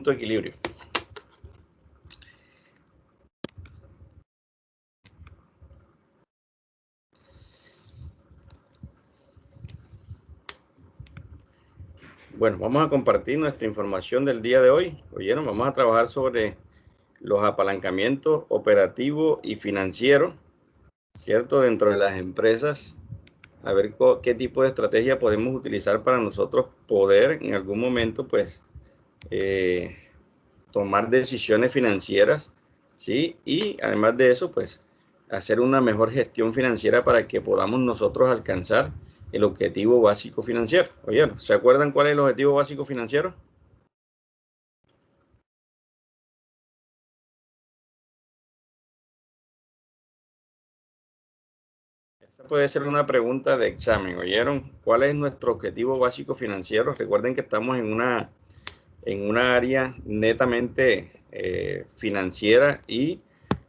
punto de equilibrio. Bueno, vamos a compartir nuestra información del día de hoy. ¿Oyeron? Vamos a trabajar sobre los apalancamientos operativos y financieros, ¿cierto? Dentro de las empresas, a ver qué tipo de estrategia podemos utilizar para nosotros poder en algún momento, pues, tomar decisiones financieras, ¿sí? Y además de eso, pues, hacer una mejor gestión financiera para que podamos nosotros alcanzar el objetivo básico financiero. ¿Oyeron? ¿Se acuerdan cuál es el objetivo básico financiero? Esta puede ser una pregunta de examen, ¿oyeron? ¿Cuál es nuestro objetivo básico financiero? Recuerden que estamos en una área netamente financiera y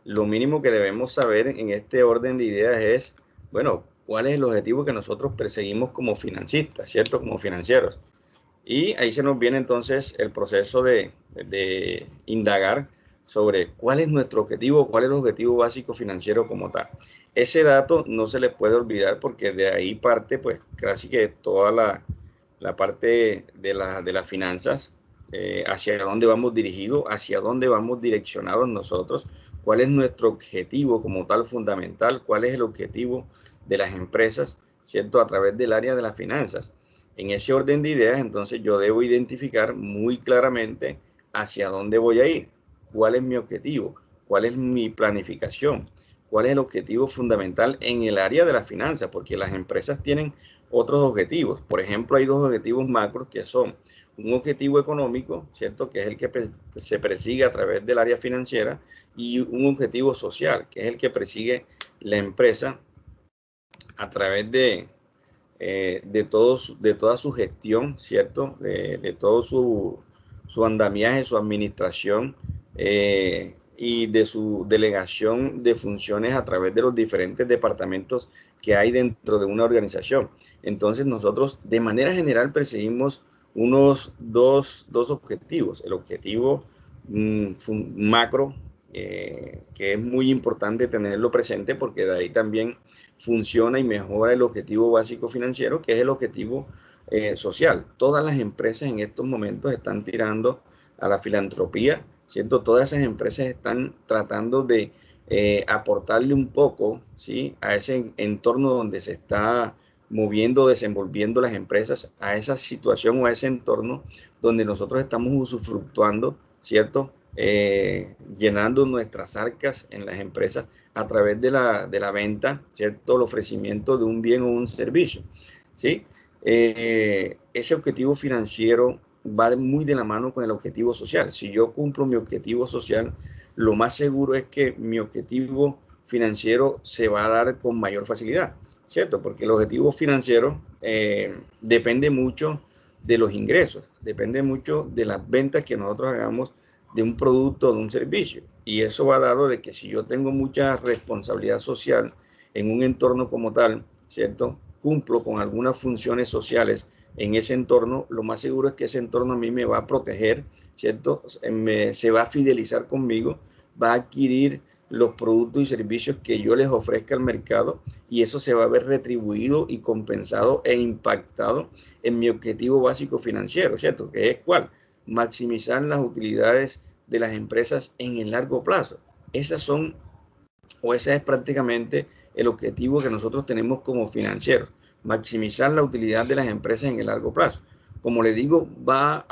lo mínimo que debemos saber en este orden de ideas es, bueno, cuál es el objetivo que nosotros perseguimos como financistas, ¿cierto? Como financieros. Y ahí se nos viene entonces el proceso de indagar sobre cuál es nuestro objetivo, cuál es el objetivo básico financiero como tal. Ese dato no se le puede olvidar porque de ahí parte pues casi que toda la parte de las finanzas, hacia dónde vamos dirigidos, hacia dónde vamos direccionados nosotros, cuál es nuestro objetivo como tal fundamental, cuál es el objetivo de las empresas, ¿cierto? A través del área de las finanzas. En ese orden de ideas, entonces yo debo identificar muy claramente hacia dónde voy a ir, cuál es mi objetivo, cuál es mi planificación, cuál es el objetivo fundamental en el área de las finanzas, porque las empresas tienen otros objetivos. Por ejemplo, hay dos objetivos macros que son un objetivo económico, ¿cierto? Que es el que se persigue a través del área financiera, y un objetivo social, que es el que persigue la empresa a través de toda su gestión, ¿cierto? De todo su andamiaje, su administración, y de su delegación de funciones a través de los diferentes departamentos que hay dentro de una organización. Entonces nosotros de manera general perseguimos unos dos objetivos. El objetivo macro, que es muy importante tenerlo presente porque de ahí también funciona y mejora el objetivo básico financiero, que es el objetivo social. Todas las empresas en estos momentos están tirando a la filantropía, ¿cierto? Todas esas empresas están tratando de aportarle un poco, ¿sí? A ese entorno donde se está moviendo, desenvolviendo las empresas, a esa situación o a ese entorno donde nosotros estamos usufructuando, ¿cierto? Llenando nuestras arcas en las empresas a través de la venta, ¿cierto? El ofrecimiento de un bien o un servicio, ¿sí? Ese objetivo financiero va muy de la mano con el objetivo social. Si yo cumplo mi objetivo social, lo más seguro es que mi objetivo financiero se va a dar con mayor facilidad, ¿cierto? Porque el objetivo financiero depende mucho de los ingresos, depende mucho de las ventas que nosotros hagamos de un producto o de un servicio. Y eso va dado de que si yo tengo mucha responsabilidad social en un entorno como tal, ¿cierto? Cumplo con algunas funciones sociales en ese entorno, lo más seguro es que ese entorno a mí me va a proteger, ¿cierto? Se va a fidelizar conmigo, va a adquirir los productos y servicios que yo les ofrezca al mercado y eso se va a ver retribuido y compensado e impactado en mi objetivo básico financiero, ¿cierto? Que es ¿cuál? Maximizar las utilidades de las empresas en el largo plazo. Esas son, o ese es prácticamente el objetivo que nosotros tenemos como financieros, maximizar la utilidad de las empresas en el largo plazo. Como le digo, va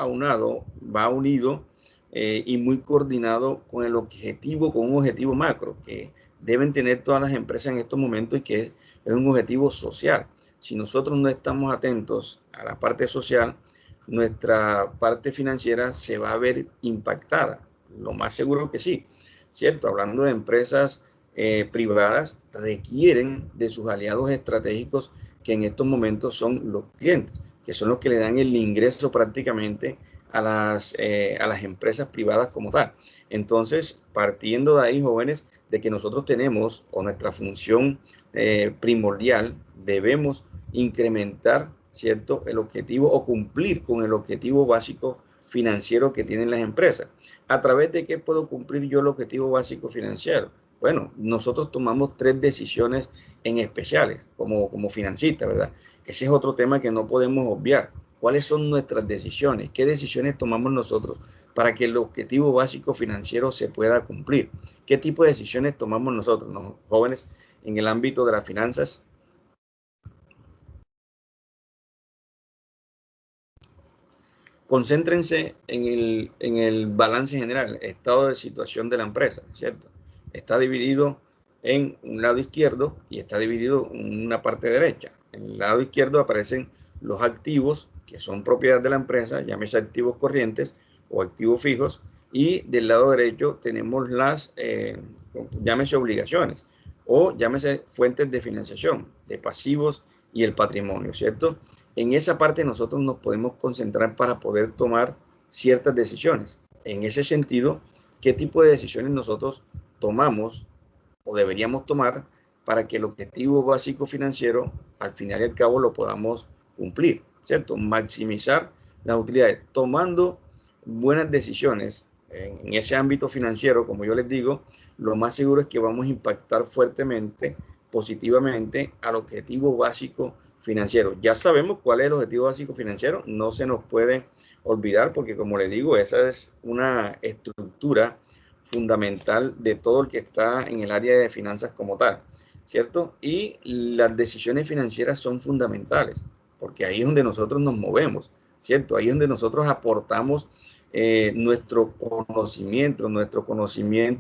unido y muy coordinado con el objetivo, con un objetivo macro que deben tener todas las empresas en estos momentos y que es un objetivo social. Si nosotros no estamos atentos a la parte social, nuestra parte financiera se va a ver impactada. Lo más seguro que sí, ¿cierto? Hablando de empresas privadas, requieren de sus aliados estratégicos que en estos momentos son los clientes, que son los que le dan el ingreso prácticamente a las empresas privadas como tal. Entonces, partiendo de ahí, jóvenes, de que nosotros tenemos o nuestra función primordial, debemos incrementar, ¿cierto? El objetivo o cumplir con el objetivo básico financiero que tienen las empresas. ¿A través de qué puedo cumplir yo el objetivo básico financiero? Bueno, nosotros tomamos 3 decisiones en especiales como financistas, ¿verdad? Ese es otro tema que no podemos obviar. ¿Cuáles son nuestras decisiones? ¿Qué decisiones tomamos nosotros para que el objetivo básico financiero se pueda cumplir? ¿Qué tipo de decisiones tomamos nosotros, los jóvenes, en el ámbito de las finanzas? Concéntrense en el balance general, estado de situación de la empresa, ¿cierto? Está dividido en un lado izquierdo y está dividido en una parte derecha. En el lado izquierdo aparecen los activos que son propiedad de la empresa, llámese activos corrientes o activos fijos, y del lado derecho tenemos las, llámese obligaciones o llámese fuentes de financiación, de pasivos y el patrimonio, ¿cierto? En esa parte nosotros nos podemos concentrar para poder tomar ciertas decisiones. En ese sentido, ¿qué tipo de decisiones nosotros tomamos o deberíamos tomar para que el objetivo básico financiero al final y al cabo lo podamos cumplir, ¿cierto? Maximizar las utilidades, tomando buenas decisiones en ese ámbito financiero, como yo les digo, lo más seguro es que vamos a impactar fuertemente, positivamente al objetivo básico financiero. Ya sabemos cuál es el objetivo básico financiero, no se nos puede olvidar porque, como les digo, esa es una estructura fundamental de todo el que está en el área de finanzas como tal, ¿cierto? Y las decisiones financieras son fundamentales, porque ahí es donde nosotros nos movemos, ¿cierto? Ahí es donde nosotros aportamos nuestro conocimiento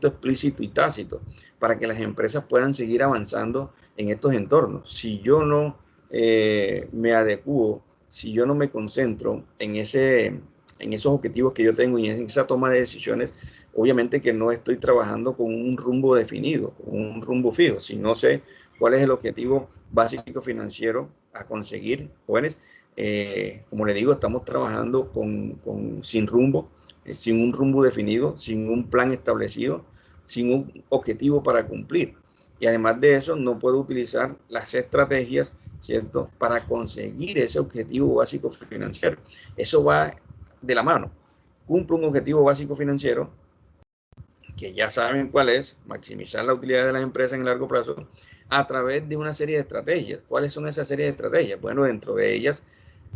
explícito y tácito, para que las empresas puedan seguir avanzando en estos entornos. Si yo no me adecuo, si yo no me concentro en esos objetivos que yo tengo y en esa toma de decisiones, obviamente que no estoy trabajando con un rumbo definido, con un rumbo fijo. Si no sé cuál es el objetivo básico financiero a conseguir, jóvenes, como le digo, estamos trabajando sin rumbo, sin un rumbo definido, sin un plan establecido, sin un objetivo para cumplir. Y además de eso, no puedo utilizar las estrategias, ¿cierto?, para conseguir ese objetivo básico financiero. Eso va de la mano. Cumplo un objetivo básico financiero, que ya saben cuál es, maximizar la utilidad de las empresas en el largo plazo, a través de una serie de estrategias. ¿Cuáles son esas series de estrategias? Bueno, dentro de ellas,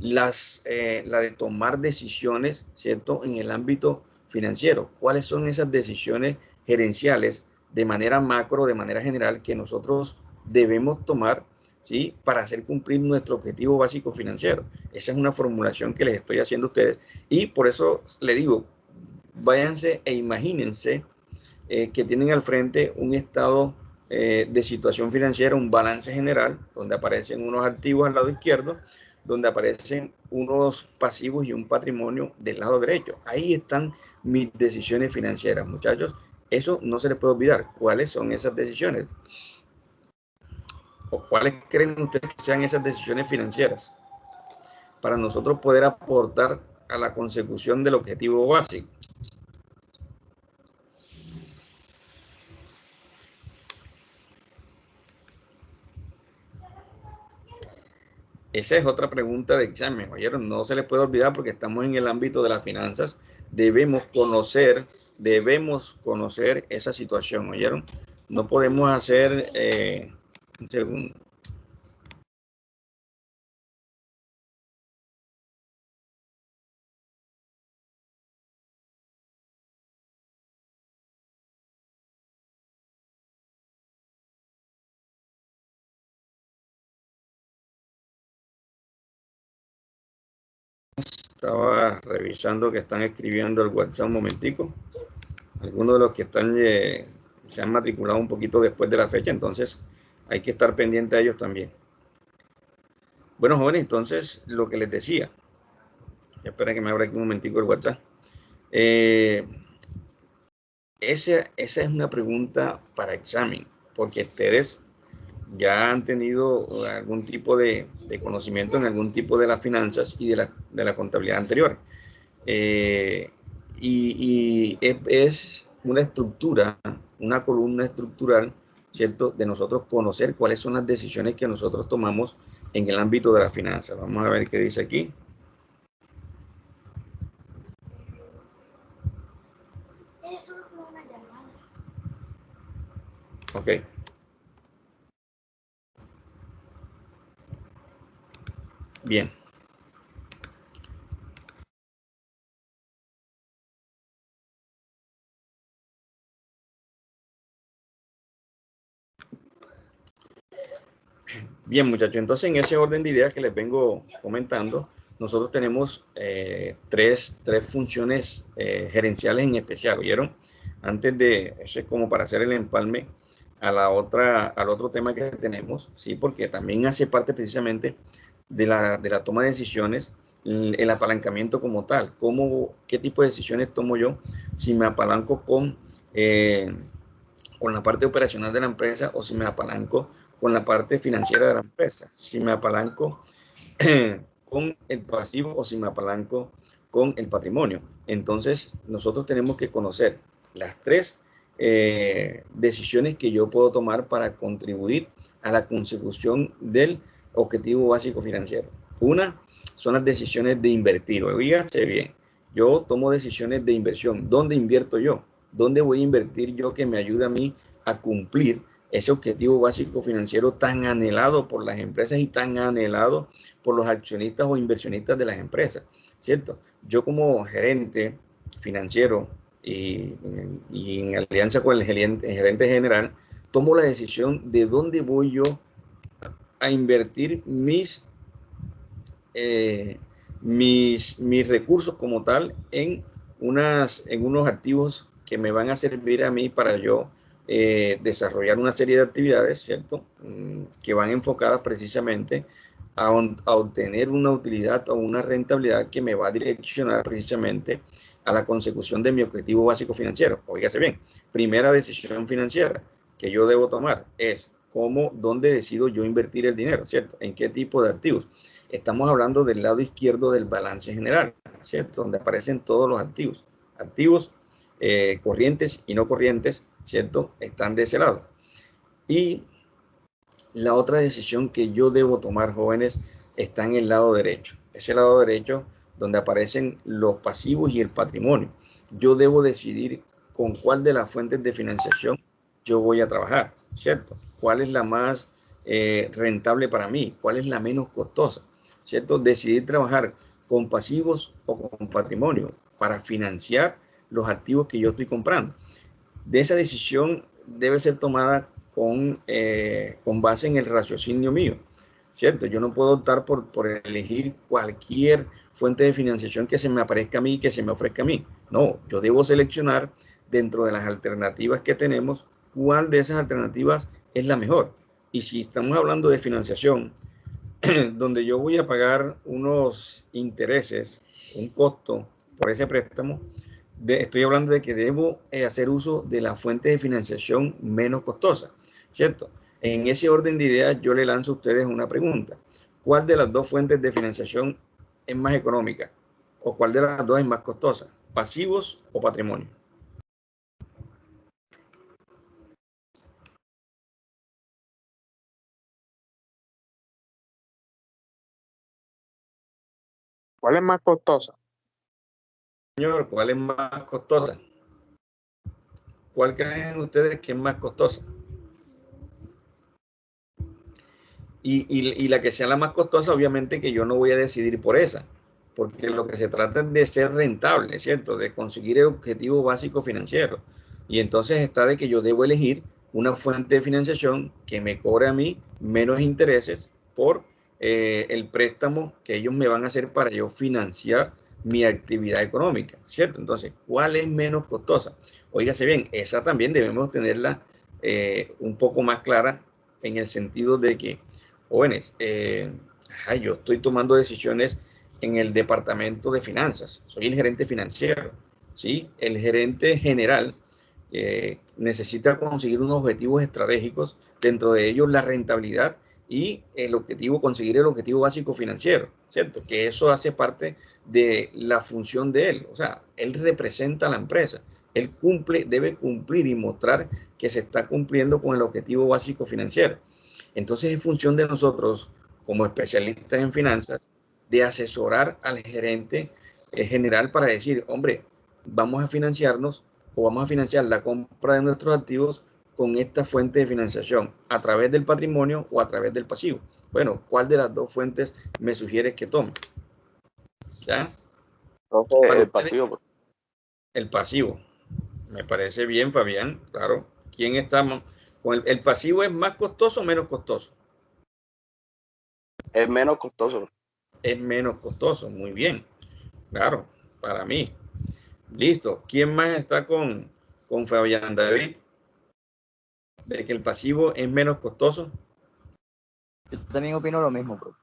la de tomar decisiones, ¿cierto?, en el ámbito financiero. ¿Cuáles son esas decisiones gerenciales de manera macro, de manera general, que nosotros debemos tomar, ¿sí?, para hacer cumplir nuestro objetivo básico financiero? Esa es una formulación que les estoy haciendo a ustedes y por eso le digo, váyanse e imagínense que tienen al frente un estado de situación financiera, un balance general, donde aparecen unos activos al lado izquierdo, donde aparecen unos pasivos y un patrimonio del lado derecho. Ahí están mis decisiones financieras, muchachos. Eso no se les puede olvidar. ¿Cuáles son esas decisiones? ¿O cuáles creen ustedes que sean esas decisiones financieras para nosotros poder aportar a la consecución del objetivo básico? Esa es otra pregunta de examen, ¿oyeron? No se les puede olvidar porque estamos en el ámbito de las finanzas. Debemos conocer esa situación, ¿oyeron? No podemos hacer, un segundo. Estaba revisando que están escribiendo el WhatsApp un momentico. Algunos de los que están se han matriculado un poquito después de la fecha, entonces hay que estar pendiente a ellos también. Bueno, jóvenes, entonces lo que les decía, espera que me abra aquí un momentico el WhatsApp. Esa es una pregunta para examen, porque ustedes ya han tenido algún tipo de conocimiento en algún tipo de las finanzas y de la contabilidad anterior. Y es una estructura, una columna estructural, ¿cierto?, de nosotros conocer cuáles son las decisiones que nosotros tomamos en el ámbito de las finanzas. Vamos a ver qué dice aquí. Ok. Bien. Bien, muchachos, entonces en ese orden de ideas que les vengo comentando, nosotros tenemos tres funciones gerenciales en especial, ¿oyeron? Antes de, ese es como para hacer el empalme a al otro tema que tenemos, ¿sí? Porque también hace parte precisamente de la toma de decisiones, el apalancamiento como tal, qué tipo de decisiones tomo yo si me apalanco con la parte operacional de la empresa o si me apalanco con la parte financiera de la empresa, si me apalanco con el pasivo o si me apalanco con el patrimonio. Entonces, nosotros tenemos que conocer las tres decisiones que yo puedo tomar para contribuir a la consecución del objetivo básico financiero. Una son las decisiones de invertir. Oígase bien, yo tomo decisiones de inversión. ¿Dónde invierto yo? ¿Dónde voy a invertir yo que me ayude a mí a cumplir ese objetivo básico financiero tan anhelado por las empresas y tan anhelado por los accionistas o inversionistas de las empresas, ¿cierto? Yo como gerente financiero y en alianza con el gerente general, tomo la decisión de dónde voy yo a invertir mis recursos como tal en unos activos que me van a servir a mí para yo desarrollar una serie de actividades, ¿cierto? Que van enfocadas precisamente a obtener una utilidad o una rentabilidad que me va a direccionar precisamente a la consecución de mi objetivo básico financiero. Óigase bien, primera decisión financiera que yo debo tomar es dónde decido yo invertir el dinero, ¿cierto? ¿En qué tipo de activos? Estamos hablando del lado izquierdo del balance general, ¿cierto? Donde aparecen todos los activos. Activos corrientes y no corrientes, ¿cierto? Están de ese lado. Y la otra decisión que yo debo tomar, jóvenes, está en el lado derecho. Ese lado derecho donde aparecen los pasivos y el patrimonio. Yo debo decidir con cuál de las fuentes de financiación yo voy a trabajar, ¿cierto? ¿Cuál es la más rentable para mí? ¿Cuál es la menos costosa? ¿Cierto? Decidir trabajar con pasivos o con patrimonio para financiar los activos que yo estoy comprando. De esa decisión debe ser tomada con base en el raciocinio mío, ¿cierto? Yo no puedo optar por elegir cualquier fuente de financiación que se me aparezca a mí y que se me ofrezca a mí. No, yo debo seleccionar dentro de las alternativas que tenemos cuál de esas alternativas es la mejor. Y si estamos hablando de financiación, donde yo voy a pagar unos intereses, un costo por ese préstamo, estoy hablando de que debo hacer uso de la fuente de financiación menos costosa, ¿cierto? En ese orden de ideas yo le lanzo a ustedes una pregunta. ¿Cuál de las dos fuentes de financiación es más económica? ¿O cuál de las dos es más costosa? ¿Pasivos o patrimonio? ¿Cuál es más costosa? Señor, ¿cuál es más costosa? ¿Cuál creen ustedes que es más costosa? Y la que sea la más costosa, obviamente que yo no voy a decidir por esa, porque lo que se trata es de ser rentable, ¿cierto? De conseguir el objetivo básico financiero. Y entonces está de que yo debo elegir una fuente de financiación que me cobre a mí menos intereses por el préstamo que ellos me van a hacer para yo financiar mi actividad económica, ¿cierto? Entonces, ¿cuál es menos costosa? Óigase bien, esa también debemos tenerla un poco más clara en el sentido de que jóvenes, yo estoy tomando decisiones en el departamento de finanzas, soy el gerente financiero, ¿sí? El gerente general necesita conseguir unos objetivos estratégicos, dentro de ellos la rentabilidad y conseguir el objetivo básico financiero, ¿cierto? Que eso hace parte de la función de él, o sea, él representa a la empresa, él debe cumplir y mostrar que se está cumpliendo con el objetivo básico financiero. Entonces es función de nosotros, como especialistas en finanzas, de asesorar al gerente general para decir, hombre, vamos a financiarnos o vamos a financiar la compra de nuestros activos con esta fuente de financiación, a través del patrimonio o a través del pasivo. Bueno, ¿cuál de las dos fuentes me sugieres que tome? ¿Ya? Entonces, Para el ustedes, pasivo. el pasivo. Me parece bien, Fabián, claro. ¿Quién está con el pasivo? ¿Es más costoso o menos costoso? Es menos costoso. Es menos costoso, muy bien. Claro, para mí. Listo. ¿Quién más está con Fabián David? ¿De que el pasivo es menos costoso? Yo también opino lo mismo, bro.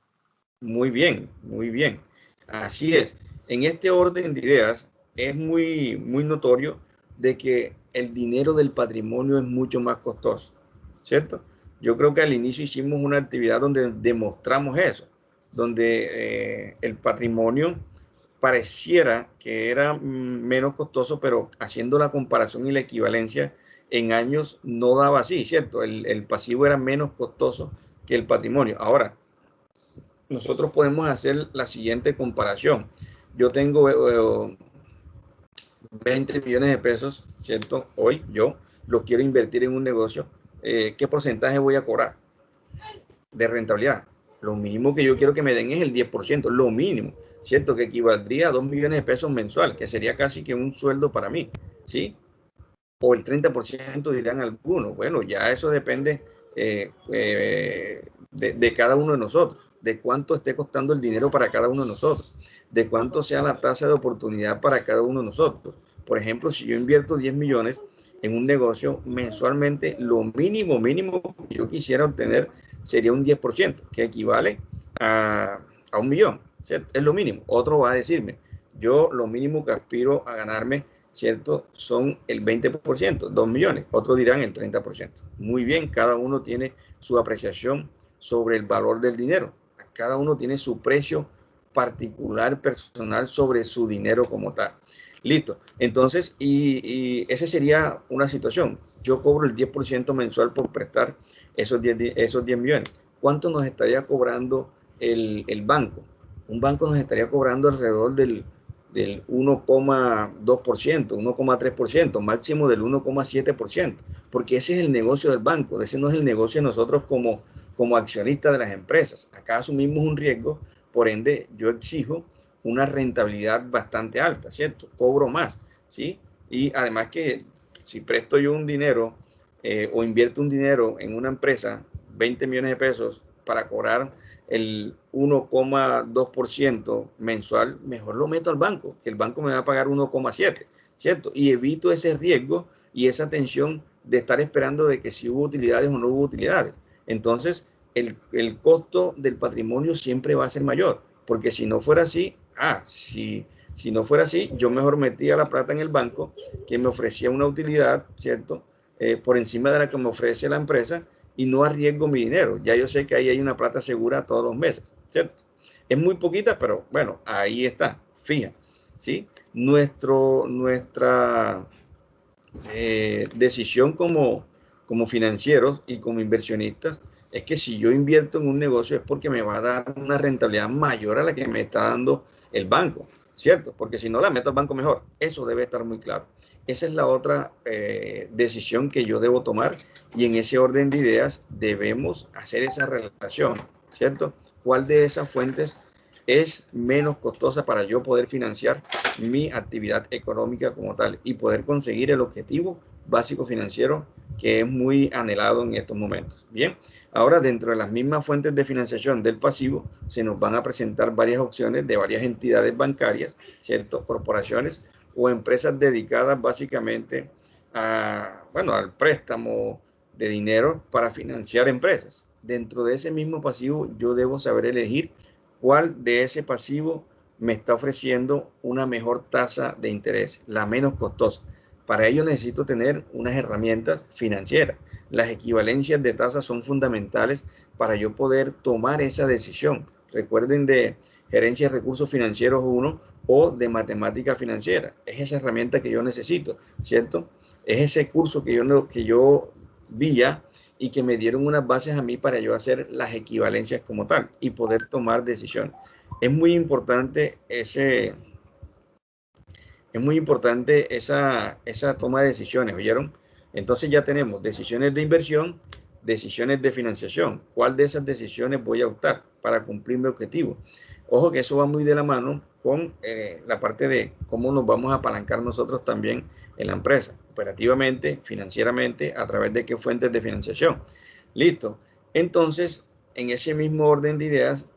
Muy bien, muy bien. Así es. En este orden de ideas es muy notorio de que el dinero del patrimonio es mucho más costoso, ¿cierto? Yo creo que al inicio hicimos una actividad donde demostramos eso, donde el patrimonio pareciera que era menos costoso, pero haciendo la comparación y la equivalencia en años no daba así, ¿cierto? El pasivo era menos costoso que el patrimonio. Ahora, nosotros podemos hacer la siguiente comparación. Yo tengo 20 millones de pesos, ¿cierto? Hoy yo lo quiero invertir en un negocio. ¿Qué porcentaje voy a cobrar de rentabilidad? Lo mínimo que yo quiero que me den es el 10%, lo mínimo, ¿cierto? Que equivaldría a 2 millones de pesos mensual, que sería casi que un sueldo para mí, ¿sí? O el 30% dirán algunos. Bueno, ya eso depende de cada uno de nosotros, de cuánto esté costando el dinero para cada uno de nosotros, de cuánto sea la tasa de oportunidad para cada uno de nosotros. Por ejemplo, si yo invierto 10 millones en un negocio mensualmente, lo mínimo que yo quisiera obtener sería un 10%, que equivale a 1 millón, ¿cierto? Es lo mínimo. Otro va a decirme, yo lo mínimo que aspiro a ganarme, ¿cierto? Son el 20%, 2 millones. Otros dirán el 30%. Muy bien, cada uno tiene su apreciación sobre el valor del dinero. Cada uno tiene su precio particular, personal sobre su dinero como tal. Listo. Entonces, y esa sería una situación. Yo cobro el 10% mensual por prestar esos 10 millones. ¿Cuánto nos estaría cobrando el banco? Un banco nos estaría cobrando alrededor del 1,2%, 1,3%, máximo del 1,7%, porque ese es el negocio del banco, ese no es el negocio de nosotros como accionistas de las empresas. Acá asumimos un riesgo, por ende yo exijo una rentabilidad bastante alta, ¿cierto? Cobro más, ¿sí? Y además que si presto yo un dinero o invierto un dinero en una empresa, 20 millones de pesos, para cobrar el 1,2% mensual, mejor lo meto al banco, que el banco me va a pagar 1,7%, ¿cierto? Y evito ese riesgo y esa tensión de estar esperando de que si hubo utilidades o no hubo utilidades. Entonces, el costo del patrimonio siempre va a ser mayor, porque si no fuera así, si no fuera así, yo mejor metía la plata en el banco, que me ofrecía una utilidad, ¿cierto? Por encima de la que me ofrece la empresa, y no arriesgo mi dinero. Ya yo sé que ahí hay una plata segura todos los meses, ¿cierto? Es muy poquita, pero bueno, ahí está, fija, ¿sí? Nuestra decisión como financieros y como inversionistas es que si yo invierto en un negocio es porque me va a dar una rentabilidad mayor a la que me está dando el banco, ¿cierto? Porque si no la meto al banco mejor, eso debe estar muy claro. Esa es la otra decisión que yo debo tomar y en ese orden de ideas debemos hacer esa relación, ¿cierto? ¿Cuál de esas fuentes es menos costosa para yo poder financiar mi actividad económica como tal y poder conseguir el objetivo básico financiero que es muy anhelado en estos momentos? Bien, ahora dentro de las mismas fuentes de financiación del pasivo se nos van a presentar varias opciones de varias entidades bancarias, ¿cierto? Corporaciones o empresas dedicadas básicamente al préstamo de dinero para financiar empresas. Dentro de ese mismo pasivo yo debo saber elegir cuál de ese pasivo me está ofreciendo una mejor tasa de interés, la menos costosa. Para ello necesito tener unas herramientas financieras. Las equivalencias de tasas son fundamentales para yo poder tomar esa decisión. Recuerden de Gerencia de Recursos Financieros 1 o de Matemática Financiera. Es esa herramienta que yo necesito, ¿cierto? Es ese curso que yo vi ya y que me dieron unas bases a mí para yo hacer las equivalencias como tal y poder tomar decisiones. Es muy importante ese Es muy importante esa toma de decisiones, ¿oyeron? Entonces ya tenemos decisiones de inversión, decisiones de financiación. ¿Cuál de esas decisiones voy a optar para cumplir mi objetivo? Ojo que eso va muy de la mano con la parte de cómo nos vamos a apalancar nosotros también en la empresa, operativamente, financieramente, a través de qué fuentes de financiación. Listo. Entonces, en ese mismo orden de ideas,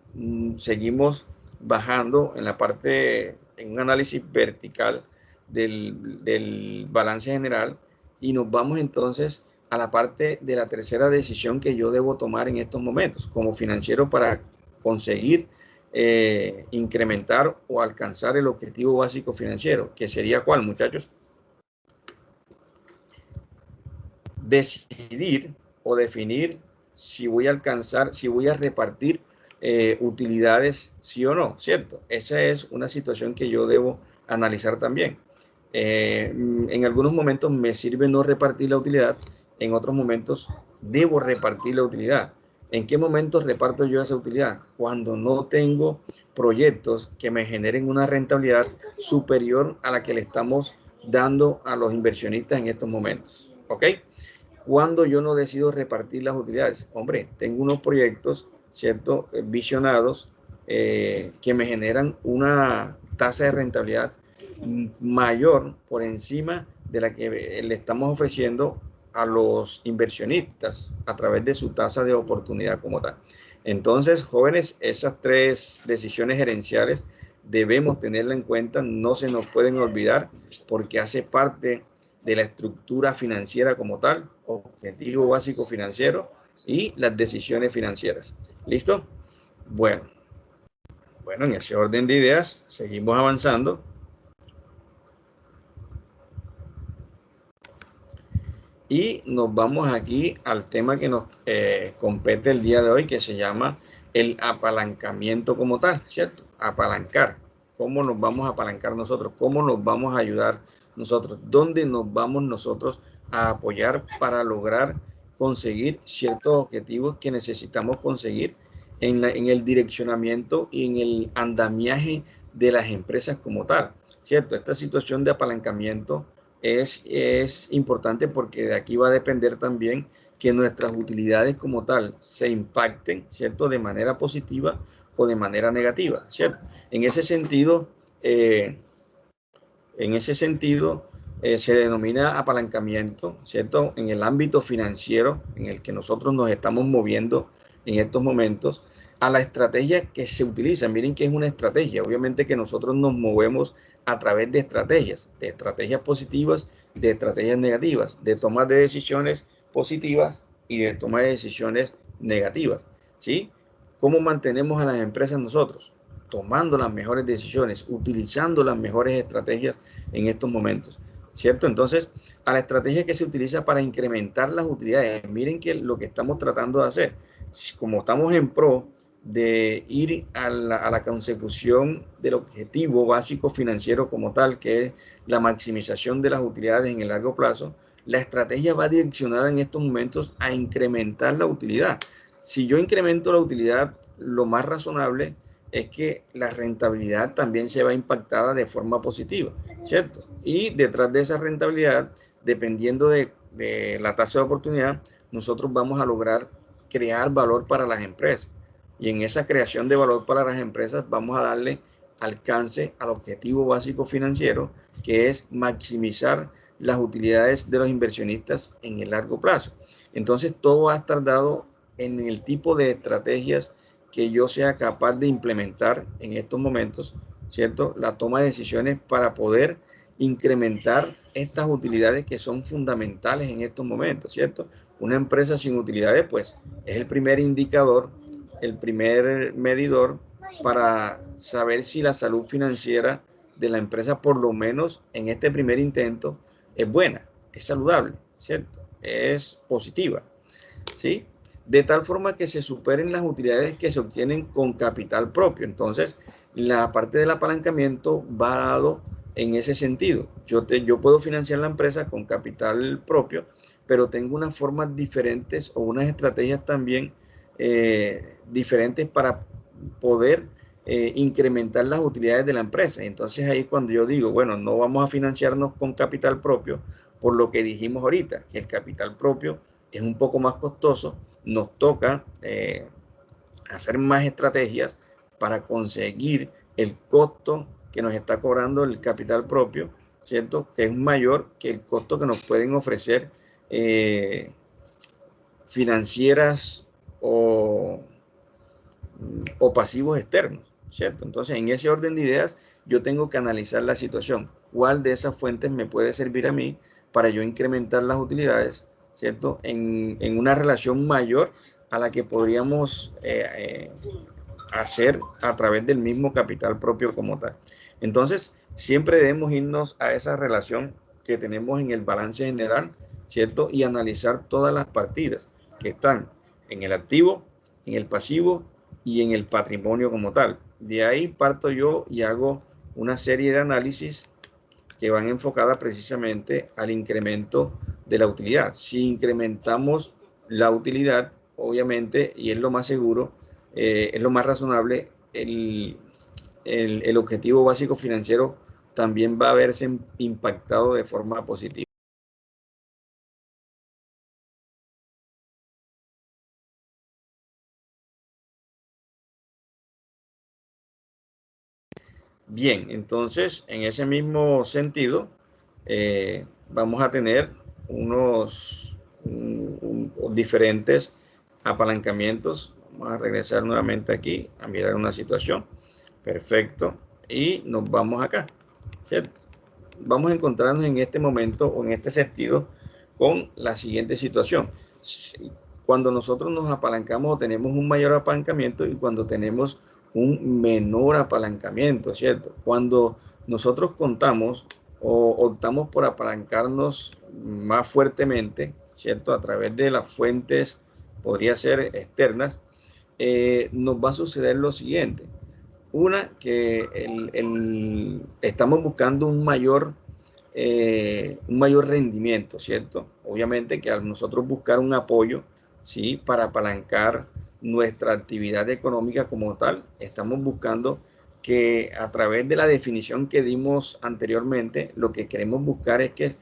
seguimos bajando en la parte, en un análisis vertical del balance general, y nos vamos entonces a la parte de la tercera decisión que yo debo tomar en estos momentos como financiero para conseguir incrementar o alcanzar el objetivo básico financiero, que sería ¿cuál, muchachos? Decidir o definir si voy a alcanzar, si voy a repartir utilidades, sí o no, ¿cierto? Esa es una situación que yo debo analizar también. En algunos momentos me sirve no repartir la utilidad, en otros momentos debo repartir la utilidad. ¿En qué momentos reparto yo esa utilidad? Cuando no tengo proyectos que me generen una rentabilidad superior a la que le estamos dando a los inversionistas en estos momentos. ¿Ok? Cuando yo no decido repartir las utilidades. Hombre, tengo unos proyectos, ¿cierto? Visionados que me generan una tasa de rentabilidad mayor por encima de la que le estamos ofreciendo a los inversionistas a través de su tasa de oportunidad como tal. Entonces, jóvenes, esas tres decisiones gerenciales debemos tenerla en cuenta, no se nos pueden olvidar porque hace parte de la estructura financiera como tal, objetivo básico financiero y las decisiones financieras. ¿Listo? Bueno, en ese orden de ideas seguimos avanzando. Y nos vamos aquí al tema que nos compete el día de hoy, que se llama el apalancamiento como tal, ¿cierto? Apalancar. ¿Cómo nos vamos a apalancar nosotros? ¿Cómo nos vamos a ayudar nosotros? ¿Dónde nos vamos nosotros a apoyar para lograr conseguir ciertos objetivos que necesitamos conseguir en el direccionamiento y en el andamiaje de las empresas como tal, ¿cierto? Esta situación de apalancamiento es importante porque de aquí va a depender también que nuestras utilidades como tal se impacten, ¿cierto? De manera positiva o de manera negativa, ¿cierto? En ese sentido, se denomina apalancamiento, ¿cierto? En el ámbito financiero en el que nosotros nos estamos moviendo en estos momentos, a la estrategia que se utiliza. Miren que es una estrategia. Obviamente que nosotros nos movemos a través de estrategias positivas, de estrategias negativas, de toma de decisiones positivas y de toma de decisiones negativas, ¿sí? ¿Cómo mantenemos a las empresas nosotros? Tomando las mejores decisiones, utilizando las mejores estrategias en estos momentos, ¿cierto? Entonces, a la estrategia que se utiliza para incrementar las utilidades, miren que lo que estamos tratando de hacer, como estamos en pro de ir a la consecución del objetivo básico financiero como tal, que es la maximización de las utilidades en el largo plazo, la estrategia va direccionada en estos momentos a incrementar la utilidad. Si yo incremento la utilidad, lo más razonable es que la rentabilidad también se va impactada de forma positiva, ¿cierto? Y detrás de esa rentabilidad, dependiendo de la tasa de oportunidad, nosotros vamos a lograr crear valor para las empresas. Y en esa creación de valor para las empresas vamos a darle alcance al objetivo básico financiero, que es maximizar las utilidades de los inversionistas en el largo plazo. Entonces, todo va a estar dado en el tipo de estrategias que yo sea capaz de implementar en estos momentos, ¿cierto? La toma de decisiones para poder incrementar estas utilidades que son fundamentales en estos momentos, ¿cierto? Una empresa sin utilidades, pues, es el primer indicador, el primer medidor para saber si la salud financiera de la empresa, por lo menos en este primer intento, es buena, es saludable, ¿cierto? Es positiva, ¿sí? De tal forma que se superen las utilidades que se obtienen con capital propio. Entonces, la parte del apalancamiento va dado en ese sentido. Yo puedo financiar la empresa con capital propio, pero tengo unas formas diferentes o unas estrategias también diferentes para poder incrementar las utilidades de la empresa. Entonces ahí es cuando yo digo, bueno, no vamos a financiarnos con capital propio, por lo que dijimos ahorita, que el capital propio es un poco más costoso, nos toca hacer más estrategias para conseguir el costo que nos está cobrando el capital propio, ¿cierto? Que es mayor que el costo que nos pueden ofrecer financieras o pasivos externos, ¿cierto? Entonces, en ese orden de ideas, yo tengo que analizar la situación. ¿Cuál de esas fuentes me puede servir a mí para yo incrementar las utilidades, ¿cierto? En una relación mayor a la que podríamos hacer a través del mismo capital propio como tal. Entonces, siempre debemos irnos a esa relación que tenemos en el balance general, ¿cierto? Y analizar todas las partidas que están en el activo, en el pasivo y en el patrimonio como tal. De ahí parto yo y hago una serie de análisis que van enfocadas precisamente al incremento de la utilidad. Si incrementamos la utilidad, obviamente, y es lo más seguro, es lo más razonable, el objetivo básico financiero también va a verse impactado de forma positiva. Bien, entonces, en ese mismo sentido, vamos a tener unos diferentes apalancamientos. Vamos a regresar nuevamente aquí a mirar una situación. Perfecto. Y nos vamos acá, ¿cierto? Vamos a encontrarnos en este momento o en este sentido con la siguiente situación. Cuando nosotros nos apalancamos o tenemos un mayor apalancamiento y cuando tenemos un menor apalancamiento, ¿cierto? Cuando nosotros contamos o optamos por apalancarnos más fuertemente, ¿cierto? A través de las fuentes, podría ser externas, nos va a suceder lo siguiente. Una, que estamos buscando un mayor rendimiento, ¿cierto? Obviamente que al nosotros buscar un apoyo, ¿sí? Para apalancar nuestra actividad económica como tal, estamos buscando que a través de la definición que dimos anteriormente, lo que queremos buscar es que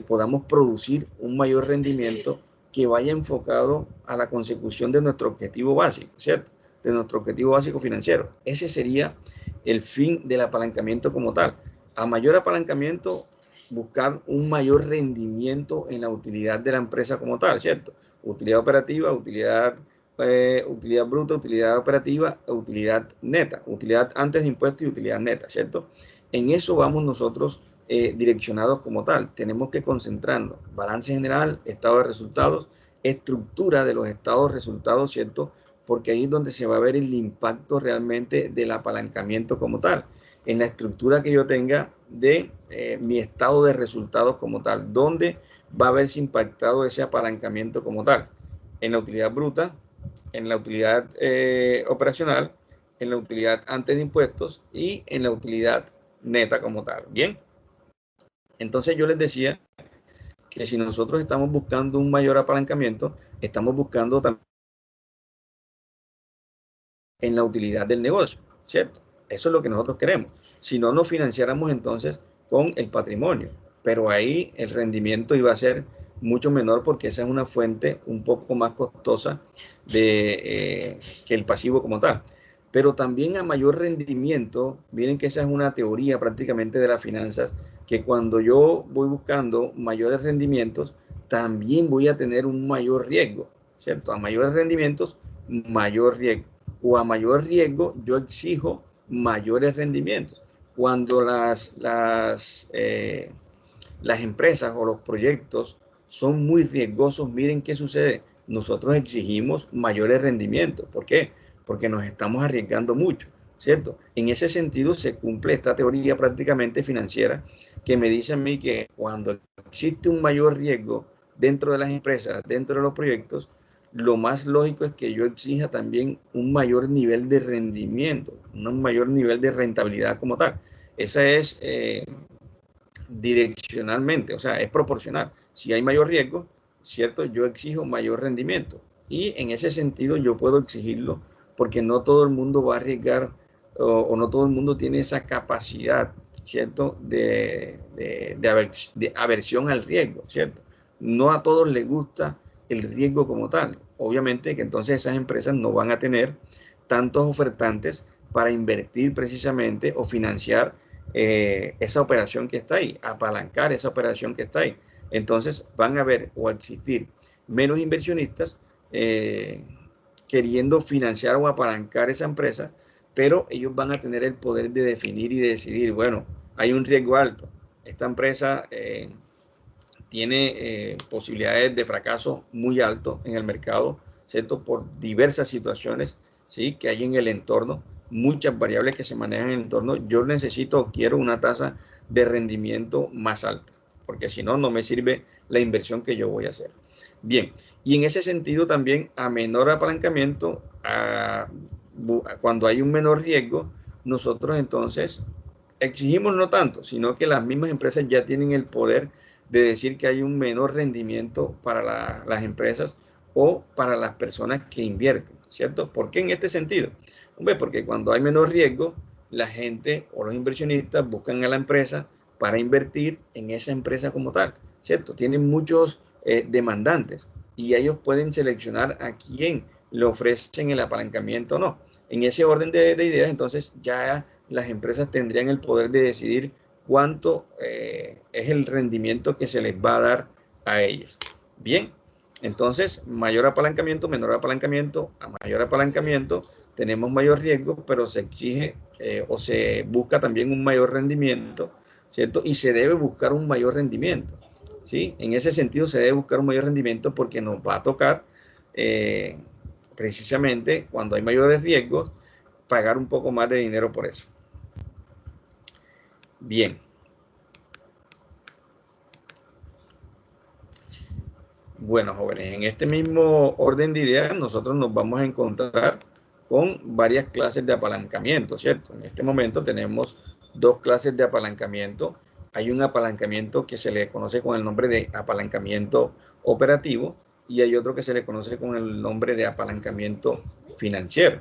podamos producir un mayor rendimiento que vaya enfocado a la consecución de nuestro objetivo básico, ¿cierto? De nuestro objetivo básico financiero. Ese sería el fin del apalancamiento como tal. A mayor apalancamiento, buscar un mayor rendimiento en la utilidad de la empresa como tal, ¿cierto? Utilidad operativa, utilidad bruta, utilidad operativa, utilidad neta, utilidad antes de impuestos y utilidad neta, ¿cierto? En eso vamos nosotros direccionados como tal. Tenemos que concentrarnos. Balance general, estado de resultados, estructura de los estados de resultados, ¿cierto? Porque ahí es donde se va a ver el impacto realmente del apalancamiento como tal, en la estructura que yo tenga de mi estado de resultados como tal, donde va a verse impactado ese apalancamiento como tal, en la utilidad bruta, en la utilidad operacional, en la utilidad antes de impuestos y en la utilidad neta como tal. Bien, entonces yo les decía que si nosotros estamos buscando un mayor apalancamiento, estamos buscando también en la utilidad del negocio, ¿cierto? Eso es lo que nosotros queremos. Si no nos financiáramos entonces con el patrimonio, pero ahí el rendimiento iba a ser mucho menor porque esa es una fuente un poco más costosa que el pasivo como tal. Pero también a mayor rendimiento, miren que esa es una teoría prácticamente de las finanzas, que cuando yo voy buscando mayores rendimientos, también voy a tener un mayor riesgo, ¿cierto? A mayores rendimientos, mayor riesgo, o a mayor riesgo, yo exijo mayores rendimientos. Cuando las empresas o los proyectos son muy riesgosos, miren qué sucede. Nosotros exigimos mayores rendimientos. ¿Por qué? Porque nos estamos arriesgando mucho, ¿cierto? En ese sentido se cumple esta teoría prácticamente financiera que me dice a mí que cuando existe un mayor riesgo dentro de las empresas, dentro de los proyectos, lo más lógico es que yo exija también un mayor nivel de rendimiento, un mayor nivel de rentabilidad como tal. Esa es direccionalmente, o sea, es proporcional. Si hay mayor riesgo, ¿cierto? Yo exijo mayor rendimiento. Y en ese sentido yo puedo exigirlo porque no todo el mundo va a arriesgar o no todo el mundo tiene esa capacidad, ¿cierto? De aversión al riesgo, ¿cierto? No a todos les gusta el riesgo como tal. Obviamente que entonces esas empresas no van a tener tantos ofertantes para invertir precisamente o financiar esa operación que está ahí, apalancar esa operación que está ahí. Entonces van a haber o a existir menos inversionistas queriendo financiar o apalancar esa empresa, pero ellos van a tener el poder de definir y de decidir, bueno, hay un riesgo alto, esta empresa tiene posibilidades de fracaso muy alto en el mercado, ¿cierto? Por diversas situaciones, ¿sí? Que hay en el entorno, muchas variables que se manejan en el entorno. Yo necesito o quiero una tasa de rendimiento más alta, porque si no, no me sirve la inversión que yo voy a hacer. Bien, y en ese sentido también a menor apalancamiento, cuando hay un menor riesgo, nosotros entonces exigimos no tanto, sino que las mismas empresas ya tienen el poder de decir que hay un menor rendimiento para las empresas o para las personas que invierten, ¿cierto? ¿Por qué en este sentido? Hombre, porque cuando hay menor riesgo, la gente o los inversionistas buscan a la empresa para invertir en esa empresa como tal, ¿cierto? Tienen muchos demandantes y ellos pueden seleccionar a quién le ofrecen el apalancamiento o no. En ese orden de ideas, entonces ya las empresas tendrían el poder de decidir cuánto es el rendimiento que se les va a dar a ellos. Bien, entonces mayor apalancamiento, menor apalancamiento, a mayor apalancamiento tenemos mayor riesgo, pero se exige o se busca también un mayor rendimiento, ¿cierto? Y se debe buscar un mayor rendimiento, ¿sí? En ese sentido se debe buscar un mayor rendimiento porque nos va a tocar precisamente cuando hay mayores riesgos pagar un poco más de dinero por eso. Bien. Bueno, jóvenes, en este mismo orden de ideas nosotros nos vamos a encontrar con varias clases de apalancamiento, ¿cierto? En este momento tenemos dos clases de apalancamiento. Hay un apalancamiento que se le conoce con el nombre de apalancamiento operativo y hay otro que se le conoce con el nombre de apalancamiento financiero.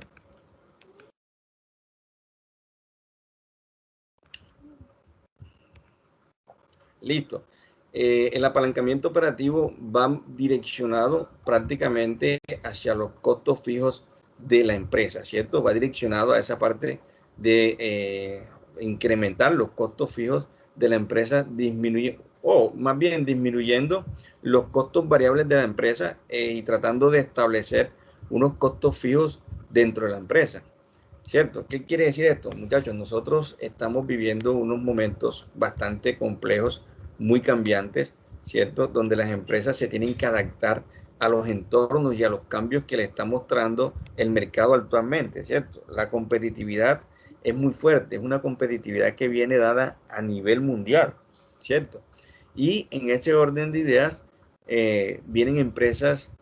Listo. El apalancamiento operativo va direccionado prácticamente hacia los costos fijos de la empresa, ¿cierto? Va direccionado a esa parte de incrementar los costos fijos de la empresa, más bien disminuyendo los costos variables de la empresa y tratando de establecer unos costos fijos dentro de la empresa. ¿Cierto? ¿Qué quiere decir esto, muchachos? Nosotros estamos viviendo unos momentos bastante complejos, muy cambiantes, ¿cierto? Donde las empresas se tienen que adaptar a los entornos y a los cambios que le está mostrando el mercado actualmente, ¿cierto? La competitividad es muy fuerte, es una competitividad que viene dada a nivel mundial, ¿cierto? Y en ese orden de ideas vienen empresas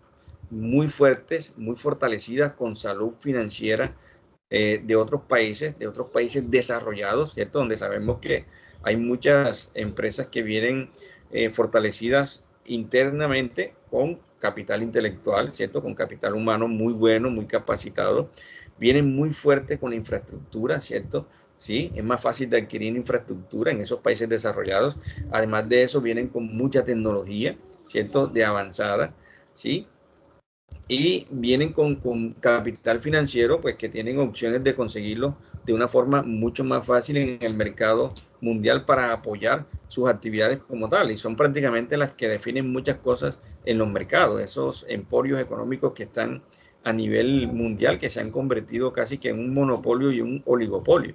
muy fuertes, muy fortalecidas, con salud financiera, de otros países desarrollados, ¿cierto? Donde sabemos que hay muchas empresas que vienen fortalecidas internamente con capital intelectual, ¿cierto? Con capital humano muy bueno, muy capacitado. Vienen muy fuertes con la infraestructura, ¿cierto? Sí, es más fácil de adquirir infraestructura en esos países desarrollados. Además de eso, vienen con mucha tecnología, ¿cierto? De avanzada, ¿sí? Y vienen con capital financiero, pues que tienen opciones de conseguirlo de una forma mucho más fácil en el mercado mundial para apoyar sus actividades como tal. Y son prácticamente las que definen muchas cosas en los mercados, esos emporios económicos que están a nivel mundial, que se han convertido casi que en un monopolio y un oligopolio,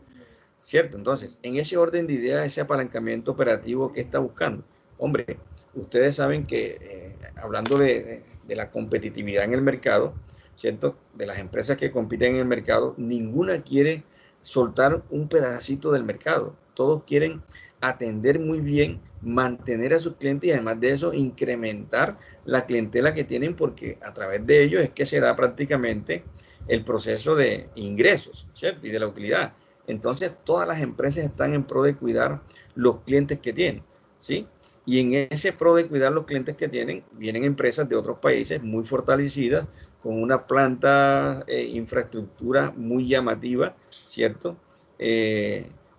¿cierto? Entonces, en ese orden de ideas, ese apalancamiento operativo que está buscando, hombre, ustedes saben que hablando de la competitividad en el mercado, ¿cierto? De las empresas que compiten en el mercado, ninguna quiere soltar un pedacito del mercado. Todos quieren atender muy bien, mantener a sus clientes y además de eso incrementar la clientela que tienen porque a través de ellos es que se da prácticamente el proceso de ingresos, ¿cierto? Y de la utilidad. Entonces, todas las empresas están en pro de cuidar los clientes que tienen, ¿sí? Y en ese pro de cuidar los clientes que tienen, vienen empresas de otros países muy fortalecidas, con una planta, infraestructura muy llamativa, ¿cierto?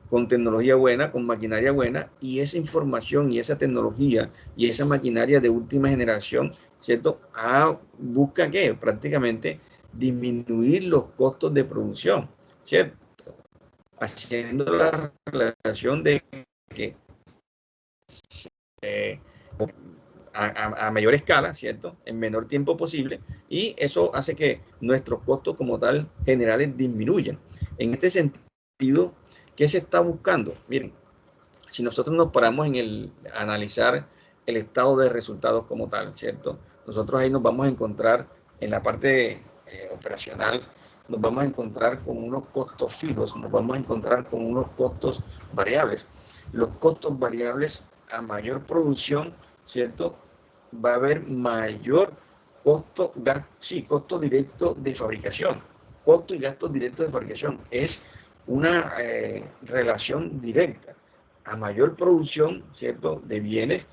con tecnología buena, con maquinaria buena, y esa información y esa tecnología y esa maquinaria de última generación, ¿cierto? Busca que prácticamente disminuir los costos de producción, ¿cierto? Haciendo la relación de que eh, a mayor escala, ¿cierto? En menor tiempo posible, y eso hace que nuestros costos como tal generales disminuyan. En este sentido, ¿qué se está buscando? Miren, si nosotros nos paramos en el analizar el estado de resultados como tal, ¿cierto? Nosotros ahí nos vamos a encontrar en la parte operacional, nos vamos a encontrar con unos costos fijos, nos vamos a encontrar con unos costos variables. Los costos variables a mayor producción, ¿cierto? Va a haber mayor costo, sí, costo directo de fabricación. Costo y gastos directos de fabricación es una relación directa. A mayor producción, ¿cierto?, de bienes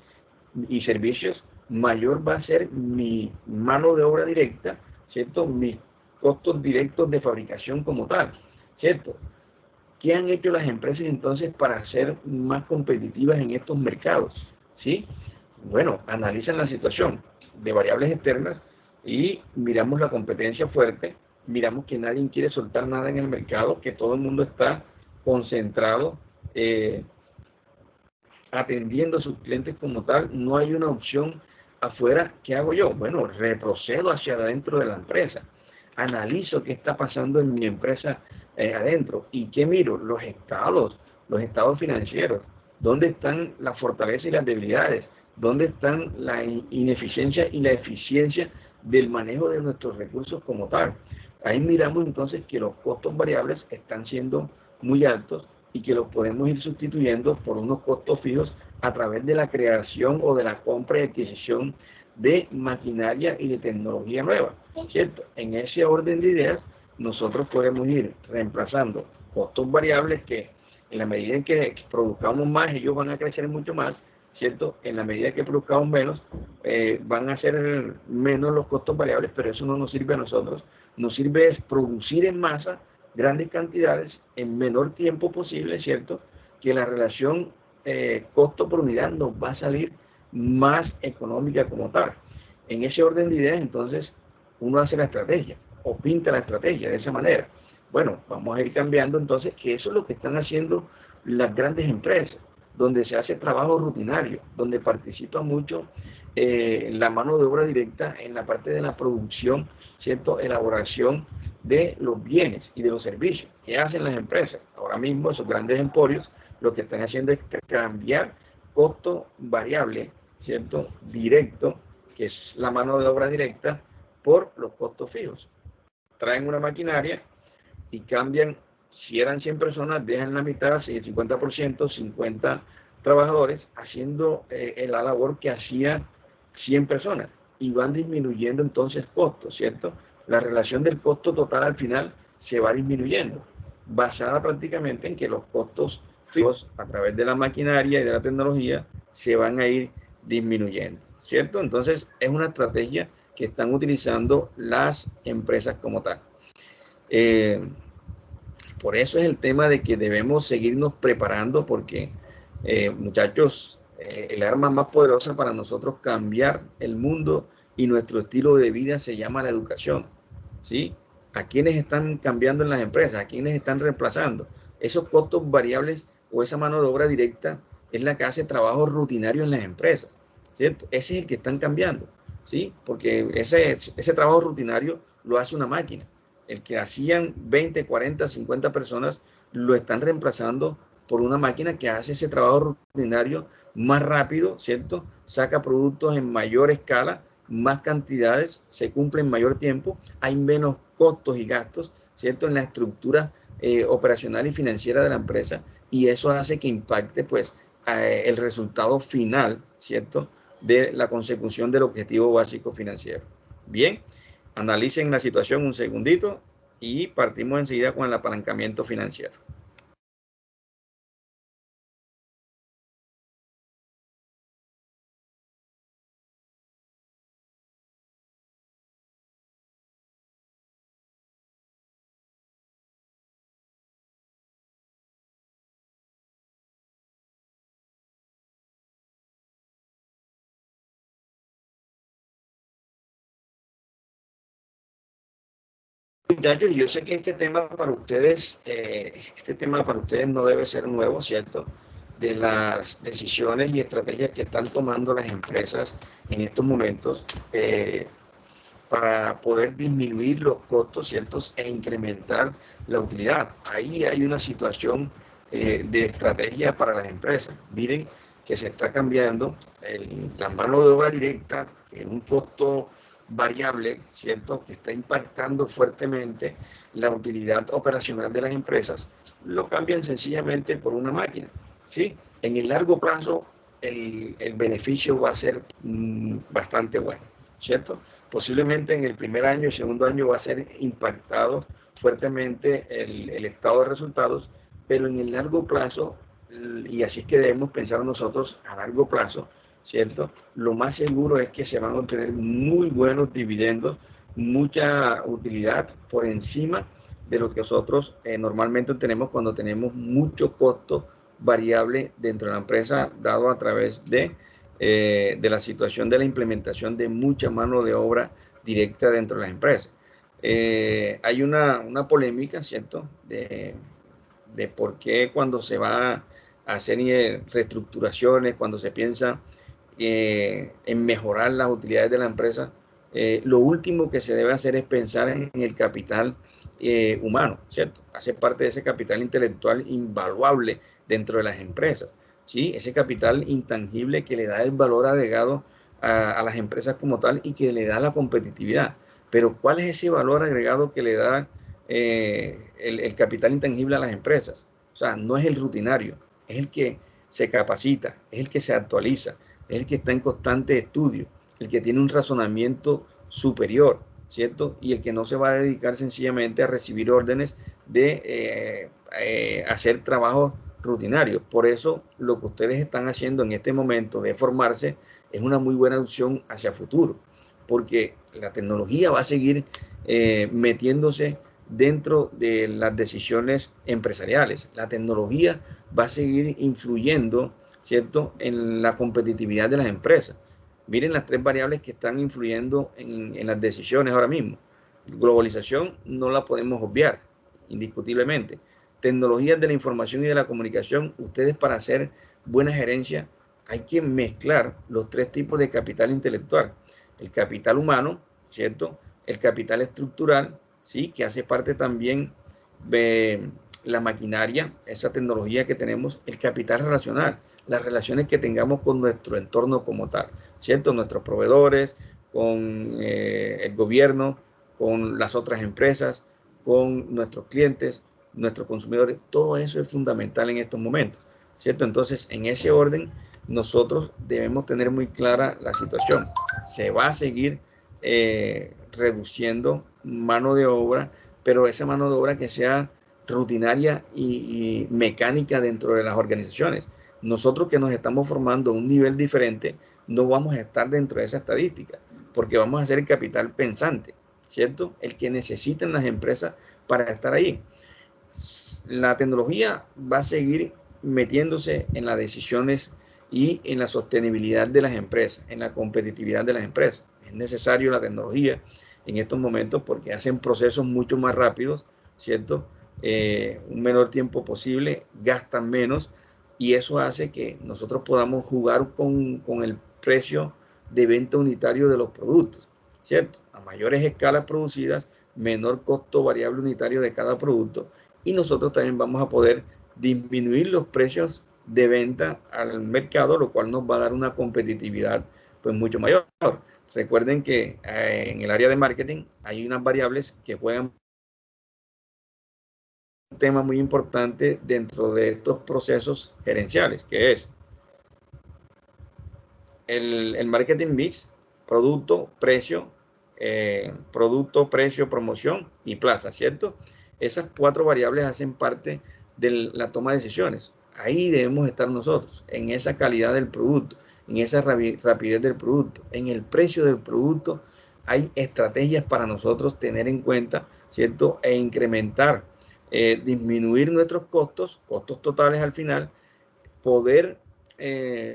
y servicios, mayor va a ser mi mano de obra directa, ¿cierto?, mis costos directos de fabricación como tal, ¿cierto? ¿Qué han hecho las empresas entonces para ser más competitivas en estos mercados? ¿Sí? Bueno, analizan la situación de variables externas y miramos la competencia fuerte, miramos que nadie quiere soltar nada en el mercado, que todo el mundo está concentrado atendiendo a sus clientes como tal, no hay una opción afuera. ¿Qué hago yo? Bueno, retrocedo hacia adentro de la empresa, analizo qué está pasando en mi empresa adentro y qué miro, los estados financieros, dónde están las fortalezas y las debilidades, dónde están la ineficiencia y la eficiencia del manejo de nuestros recursos como tal. Ahí miramos entonces que los costos variables están siendo muy altos y que los podemos ir sustituyendo por unos costos fijos a través de la creación o de la compra y adquisición de maquinaria y de tecnología nueva, ¿cierto? En ese orden de ideas, nosotros podemos ir reemplazando costos variables que en la medida en que produzcamos más, ellos van a crecer mucho más, ¿cierto? En la medida que produzcamos menos, van a ser menos los costos variables, pero eso no nos sirve a nosotros. Nos sirve es producir en masa grandes cantidades en menor tiempo posible, ¿cierto? Que la relación costo por unidad nos va a salir más económica como tal. En ese orden de ideas, entonces, uno hace la estrategia o pinta la estrategia de esa manera. Bueno, vamos a ir cambiando entonces, que eso es lo que están haciendo las grandes empresas, donde se hace trabajo rutinario, donde participa mucho la mano de obra directa en la parte de la producción, ¿cierto? Elaboración de los bienes y de los servicios. ¿Qué hacen las empresas? Ahora mismo esos grandes emporios lo que están haciendo es cambiar costo variable, ¿cierto? Directo, que es la mano de obra directa, por los costos fijos. Traen una maquinaria y cambian, si eran 100 personas, dejan la mitad, el 50%, 50 trabajadores, haciendo la labor que hacía 100 personas, y van disminuyendo entonces costos, ¿cierto? La relación del costo total al final se va disminuyendo, basada prácticamente en que los costos fijos a través de la maquinaria y de la tecnología se van a ir disminuyendo, ¿cierto? Entonces es una estrategia que están utilizando las empresas como tal. Por eso es el tema de que debemos seguirnos preparando porque, muchachos, el arma más poderosa para nosotros cambiar el mundo y nuestro estilo de vida se llama la educación, ¿sí? ¿A quiénes están cambiando en las empresas? ¿A quiénes están reemplazando? Esos costos variables o esa mano de obra directa es la que hace trabajo rutinario en las empresas, ¿cierto? Ese es el que están cambiando, ¿sí? Porque ese trabajo rutinario lo hace una máquina. El que hacían 20, 40, 50 personas lo están reemplazando por una máquina que hace ese trabajo rutinario más rápido, ¿cierto? Saca productos en mayor escala, más cantidades, se cumple en mayor tiempo, hay menos costos y gastos, ¿cierto? En la estructura operacional y financiera de la empresa, y eso hace que impacte, pues, el resultado final, ¿cierto? De la consecución del objetivo básico financiero. Bien, analicen la situación un segundito y partimos enseguida con el apalancamiento financiero. muchachos, yo sé que este tema para ustedes no debe ser nuevo, ¿cierto? De las decisiones y estrategias que están tomando las empresas en estos momentos para poder disminuir los costos, ¿ciertos? E incrementar la utilidad. Ahí hay una situación de estrategia para las empresas. Miren que se está cambiando la mano de obra directa en un costo variable, ¿cierto? Que está impactando fuertemente la utilidad operacional de las empresas, lo cambian sencillamente por una máquina, ¿sí? En el largo plazo, el beneficio va a ser bastante bueno, ¿cierto? Posiblemente en el primer año y segundo año va a ser impactado fuertemente el estado de resultados, pero en el largo plazo, y así es que debemos pensar nosotros a largo plazo, ¿cierto? Lo más seguro es que se van a obtener muy buenos dividendos, mucha utilidad por encima de lo que nosotros normalmente tenemos cuando tenemos mucho costo variable dentro de la empresa, dado a través de la situación de la implementación de mucha mano de obra directa dentro de las empresas. Hay una polémica, ¿cierto?, de por qué cuando se va a hacer reestructuraciones, cuando se piensa en mejorar las utilidades de la empresa, lo último que se debe hacer es pensar en el capital humano, ¿cierto? Hace parte de ese capital intelectual invaluable dentro de las empresas, ¿sí? Ese capital intangible que le da el valor agregado a las empresas como tal y que le da la competitividad. Pero ¿cuál es ese valor agregado que le da el capital intangible a las empresas? O sea, no es el rutinario, es el que se capacita, es el que se actualiza, es el que está en constante estudio, el que tiene un razonamiento superior, ¿cierto? Y el que no se va a dedicar sencillamente a recibir órdenes de hacer trabajos rutinarios. Por eso lo que ustedes están haciendo en este momento de formarse es una muy buena opción hacia futuro, porque la tecnología va a seguir metiéndose dentro de las decisiones empresariales. La tecnología va a seguir influyendo, ¿cierto?, en la competitividad de las empresas. Miren las tres variables que están influyendo en las decisiones ahora mismo. Globalización no la podemos obviar, indiscutiblemente. Tecnologías de la información y de la comunicación, ustedes para hacer buena gerencia hay que mezclar los tres tipos de capital intelectual. El capital humano, ¿cierto? El capital estructural, ¿sí?, que hace parte también de la maquinaria, esa tecnología que tenemos, el capital relacional, las relaciones que tengamos con nuestro entorno como tal, ¿cierto? Nuestros proveedores, con el gobierno, con las otras empresas, con nuestros clientes, nuestros consumidores, todo eso es fundamental en estos momentos, ¿cierto? Entonces, en ese orden, nosotros debemos tener muy clara la situación. Se va a seguir reduciendo mano de obra, pero esa mano de obra que sea rutinaria y mecánica dentro de las organizaciones. Nosotros que nos estamos formando a un nivel diferente, no vamos a estar dentro de esa estadística, porque vamos a ser el capital pensante, ¿cierto? El que necesitan las empresas para estar ahí. La tecnología va a seguir metiéndose en las decisiones y en la sostenibilidad de las empresas, en la competitividad de las empresas. Es necesario la tecnología en estos momentos porque hacen procesos mucho más rápidos, ¿cierto? Un menor tiempo posible, gastan menos y eso hace que nosotros podamos jugar con el precio de venta unitario de los productos, ¿cierto? A mayores escalas producidas, menor costo variable unitario de cada producto y nosotros también vamos a poder disminuir los precios de venta al mercado, lo cual nos va a dar una competitividad pues mucho mayor. Recuerden que en el área de marketing hay unas variables que juegan un tema muy importante dentro de estos procesos gerenciales, que es el marketing mix, producto, precio, promoción y plaza, ¿cierto? Esas cuatro variables hacen parte de la toma de decisiones. Ahí debemos estar nosotros, en esa calidad del producto, en esa rapidez del producto, en el precio del producto. Hay estrategias para nosotros tener en cuenta, ¿cierto? E incrementar, disminuir nuestros costos totales al final, poder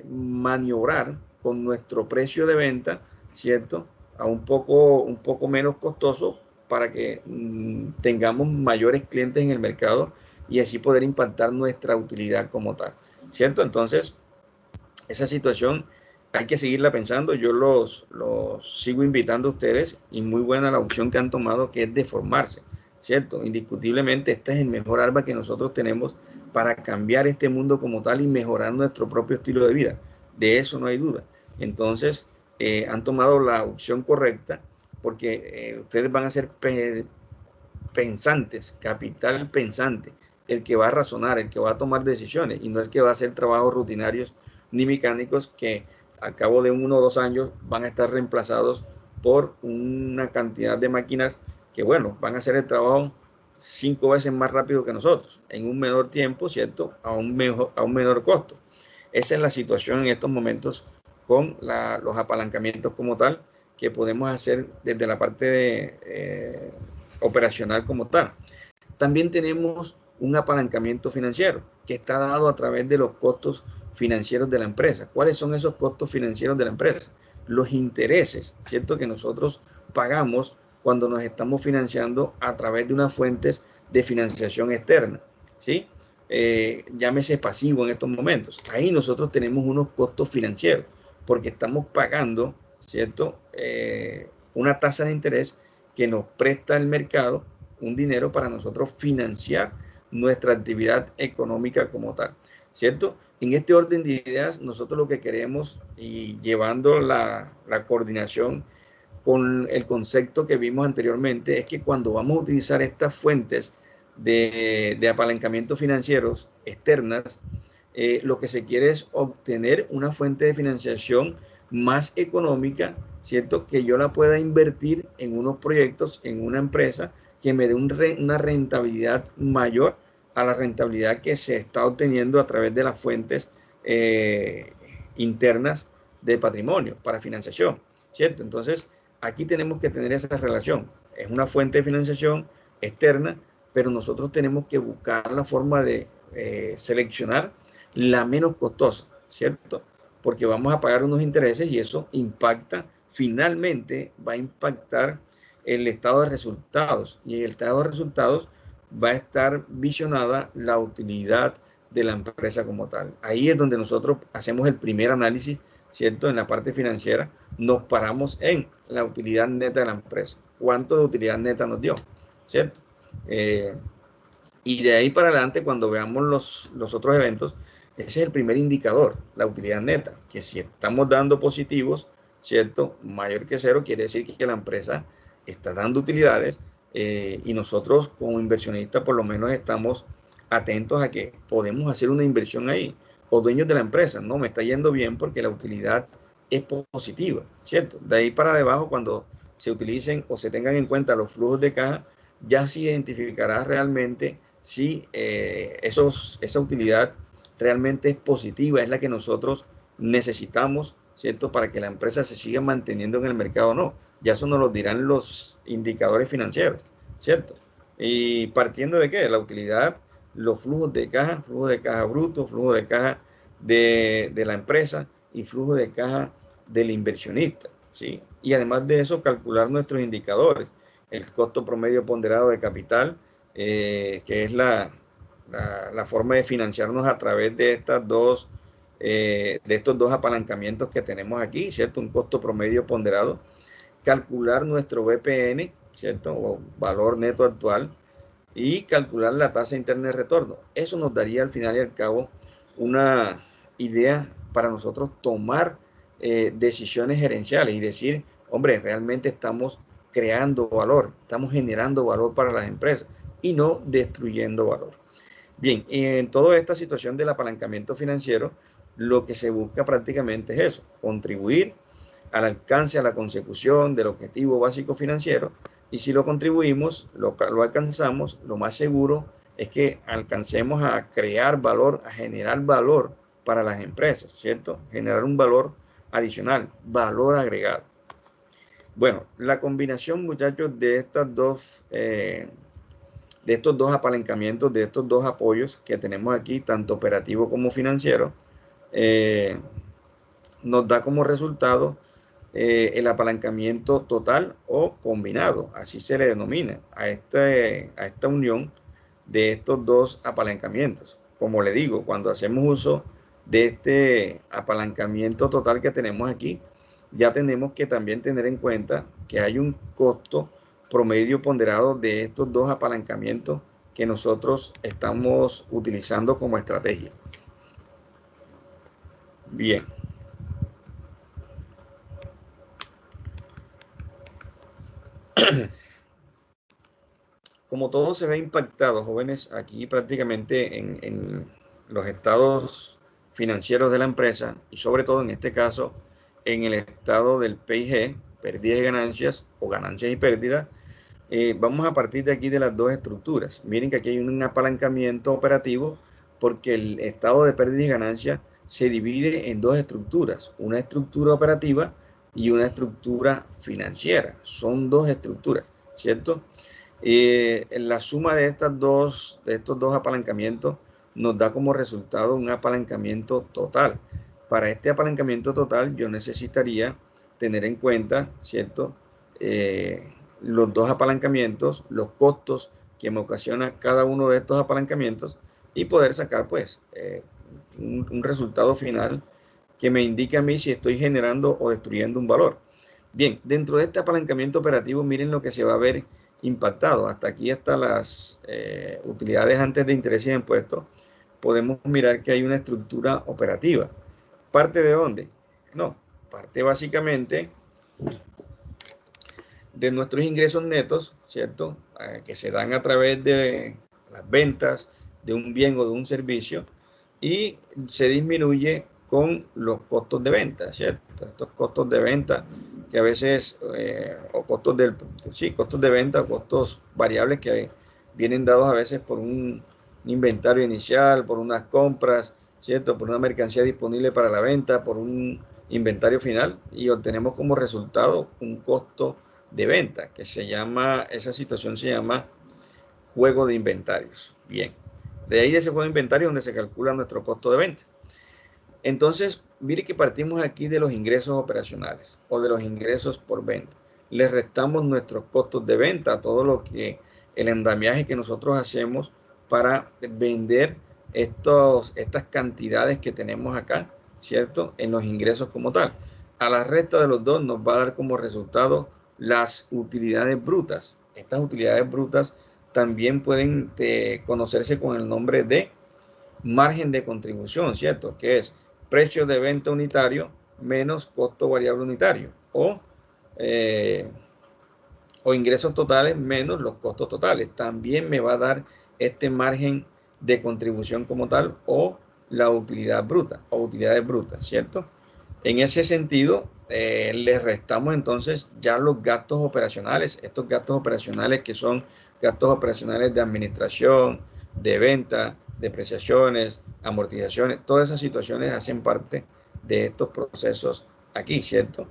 maniobrar con nuestro precio de venta, ¿cierto? A un poco menos costoso para que tengamos mayores clientes en el mercado y así poder impactar nuestra utilidad como tal, ¿cierto? Entonces, esa situación hay que seguirla pensando. Yo los sigo invitando a ustedes y muy buena la opción que han tomado, que es de formarse, ¿cierto? Indiscutiblemente este es el mejor arma que nosotros tenemos para cambiar este mundo como tal y mejorar nuestro propio estilo de vida. De eso no hay duda. Entonces, han tomado la opción correcta porque ustedes van a ser pensantes, capital pensante, el que va a razonar, el que va a tomar decisiones y no el que va a hacer trabajos rutinarios ni mecánicos que al cabo de 1 o 2 años van a estar reemplazados por una cantidad de máquinas que, bueno, van a hacer el trabajo 5 veces más rápido que nosotros, en un menor tiempo, ¿cierto? A un menor costo. Esa es la situación en estos momentos con los apalancamientos como tal que podemos hacer desde la parte de, operacional como tal. También tenemos un apalancamiento financiero que está dado a través de los costos financieros de la empresa. ¿Cuáles son esos costos financieros de la empresa? Los intereses, ¿cierto? Que nosotros pagamos cuando nos estamos financiando a través de unas fuentes de financiación externa, ¿sí? Llámese pasivo en estos momentos. Ahí nosotros tenemos unos costos financieros porque estamos pagando, ¿cierto? Una tasa de interés que nos presta el mercado, un dinero para nosotros financiar nuestra actividad económica como tal, ¿cierto? En este orden de ideas, nosotros lo que queremos y llevando la coordinación con el concepto que vimos anteriormente es que cuando vamos a utilizar estas fuentes de apalancamiento financieros externas, lo que se quiere es obtener una fuente de financiación más económica, ¿cierto? Que yo la pueda invertir en unos proyectos, en una empresa que me dé una rentabilidad mayor a la rentabilidad que se está obteniendo a través de las fuentes internas de patrimonio para financiación, ¿cierto? Entonces, aquí tenemos que tener esa relación. Es una fuente de financiación externa, pero nosotros tenemos que buscar la forma de seleccionar la menos costosa, ¿cierto? Porque vamos a pagar unos intereses y eso impacta, finalmente va a impactar el estado de resultados y en el estado de resultados va a estar visionada la utilidad de la empresa como tal. Ahí es donde nosotros hacemos el primer análisis, ¿cierto? En la parte financiera nos paramos en la utilidad neta de la empresa. ¿Cuánto de utilidad neta nos dio? ¿Cierto? Y de ahí para adelante, cuando veamos los otros eventos, ese es el primer indicador, la utilidad neta, que si estamos dando positivos, ¿cierto? Mayor que cero, quiere decir que la empresa está dando utilidades y nosotros como inversionistas por lo menos estamos atentos a que podemos hacer una inversión ahí. O dueños de la empresa, no, me está yendo bien porque la utilidad es positiva, ¿cierto? De ahí para debajo, cuando se utilicen o se tengan en cuenta los flujos de caja, ya se identificará realmente si esa utilidad realmente es positiva, es la que nosotros necesitamos, ¿cierto? Para que la empresa se siga manteniendo en el mercado o no. Ya eso nos lo dirán los indicadores financieros, ¿cierto? Y partiendo de qué? La utilidad, los flujos de caja bruto, flujo de caja de la empresa y flujo de caja del inversionista, ¿sí? Y además de eso, calcular nuestros indicadores, el costo promedio ponderado de capital, que es la forma de financiarnos a través de estos dos apalancamientos que tenemos aquí, ¿cierto? Un costo promedio ponderado, calcular nuestro VPN, ¿cierto? O valor neto actual, y calcular la tasa interna de retorno. Eso nos daría al final y al cabo una idea para nosotros tomar decisiones gerenciales y decir, hombre, realmente estamos creando valor, estamos generando valor para las empresas y no destruyendo valor. Bien, en toda esta situación del apalancamiento financiero, lo que se busca prácticamente es eso, contribuir al alcance, a la consecución del objetivo básico financiero, y si lo contribuimos, lo alcanzamos, lo más seguro es que alcancemos a crear valor, a generar valor para las empresas, ¿cierto? Generar un valor adicional, valor agregado. Bueno, la combinación, muchachos, de estos dos apalancamientos, de estos dos apoyos que tenemos aquí, tanto operativo como financiero, nos da como resultado el apalancamiento total o combinado, así se le denomina a esta unión de estos dos apalancamientos. Como le digo, cuando hacemos uso de este apalancamiento total que tenemos aquí, ya tenemos que también tener en cuenta que hay un costo promedio ponderado de estos dos apalancamientos que nosotros estamos utilizando como estrategia. Bien. Como todo se ve impactado, jóvenes, aquí prácticamente en los estados financieros de la empresa y sobre todo en este caso en el estado del PIG, pérdidas y ganancias o ganancias y pérdidas, vamos a partir de aquí de las dos estructuras. Miren que aquí hay un apalancamiento operativo porque el estado de pérdidas y ganancias se divide en dos estructuras, una estructura operativa y una estructura financiera. Son dos estructuras, ¿cierto? La suma de estos dos apalancamientos nos da como resultado un apalancamiento total. Para este apalancamiento total yo necesitaría tener en cuenta, ¿cierto? Los dos apalancamientos, los costos que me ocasiona cada uno de estos apalancamientos y poder sacar pues un resultado final que me indique a mí si estoy generando o destruyendo un valor. Bien, dentro de este apalancamiento operativo, miren lo que se va a ver impactado. Hasta aquí, hasta las utilidades antes de interés y de impuestos, podemos mirar que hay una estructura operativa. ¿Parte de dónde? No, parte básicamente de nuestros ingresos netos, ¿cierto? Que se dan a través de las ventas de un bien o de un servicio y se disminuye con los costos de venta, ¿cierto? Estos costos de venta que a veces, o costos de venta, costos variables que vienen dados a veces por un inventario inicial, por unas compras, ¿cierto? Por una mercancía disponible para la venta, por un inventario final y obtenemos como resultado un costo de venta, que esa situación se llama juego de inventarios. Bien, de ahí de ese juego de inventarios donde se calcula nuestro costo de venta. Entonces, mire que partimos aquí de los ingresos operacionales o de los ingresos por venta. Le restamos nuestros costos de venta, todo lo que el andamiaje que nosotros hacemos para vender estas cantidades que tenemos acá, ¿cierto? En los ingresos como tal. A la resta de los dos nos va a dar como resultado las utilidades brutas. Estas utilidades brutas también pueden conocerse con el nombre de margen de contribución, ¿cierto? Que es precio de venta unitario menos costo variable unitario o ingresos totales menos los costos totales. También me va a dar este margen de contribución como tal o la utilidad bruta o utilidades brutas, ¿cierto? En ese sentido, le restamos entonces ya los gastos operacionales, estos gastos operacionales que son gastos operacionales de administración, de venta, depreciaciones, amortizaciones, todas esas situaciones hacen parte de estos procesos aquí, ¿cierto?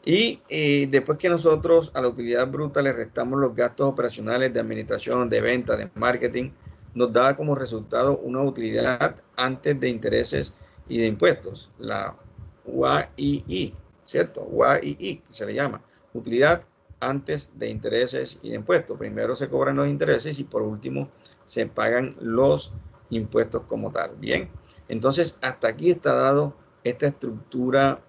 Y después que nosotros a la utilidad bruta le restamos los gastos operacionales de administración, de venta, de marketing, nos da como resultado una utilidad antes de intereses y de impuestos, la UAII, ¿cierto? UAII se le llama, utilidad antes de intereses y de impuestos. Primero se cobran los intereses y por último se pagan los impuestos como tal. Bien, entonces hasta aquí está dado esta estructura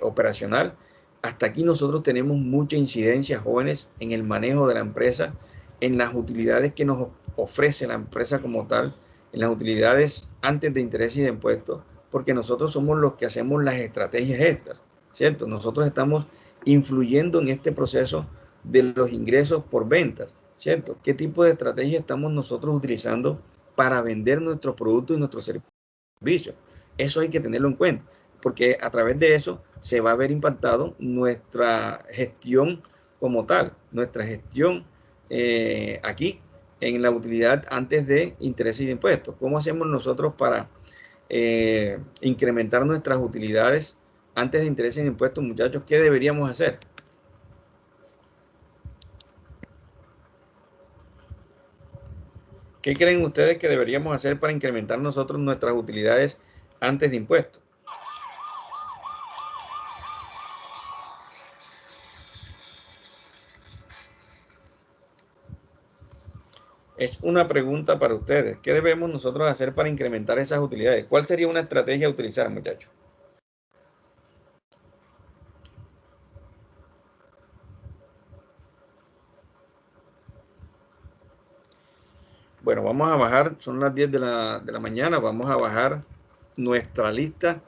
operacional. Hasta aquí nosotros tenemos mucha incidencia, jóvenes, en el manejo de la empresa, en las utilidades que nos ofrece la empresa como tal, en las utilidades antes de intereses y de impuestos, porque nosotros somos los que hacemos las estrategias estas, ¿cierto? Nosotros estamos influyendo en este proceso de los ingresos por ventas, ¿cierto? ¿Qué tipo de estrategia estamos nosotros utilizando para vender nuestros productos y nuestros servicios? Eso hay que tenerlo en cuenta, porque a través de eso se va a ver impactado nuestra gestión como tal, nuestra gestión aquí en la utilidad antes de intereses y de impuestos. ¿Cómo hacemos nosotros para incrementar nuestras utilidades antes de intereses y de impuestos, muchachos? ¿Qué deberíamos hacer? ¿Qué creen ustedes que deberíamos hacer para incrementar nosotros nuestras utilidades antes de impuestos? Es una pregunta para ustedes. ¿Qué debemos nosotros hacer para incrementar esas utilidades? ¿Cuál sería una estrategia a utilizar, muchachos? Bueno, vamos a bajar, son las 10 de la mañana, vamos a bajar nuestra lista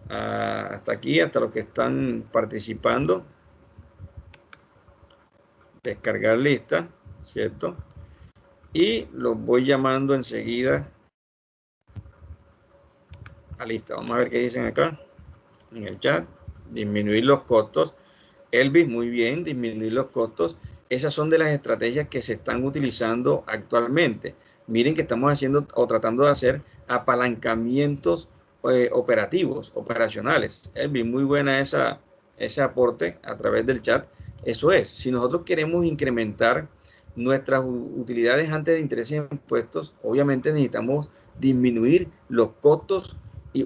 hasta aquí, hasta los que están participando. Descargar lista, ¿cierto? Y los voy llamando enseguida a lista. Vamos a ver qué dicen acá en el chat. Disminuir los costos. Elvis, muy bien, disminuir los costos. Esas son de las estrategias que se están utilizando actualmente. Miren que estamos haciendo o tratando de hacer apalancamientos operativos, operacionales. Elvis, muy buena ese aporte a través del chat. Eso es, si nosotros queremos incrementar nuestras utilidades antes de intereses e impuestos, obviamente necesitamos disminuir los costos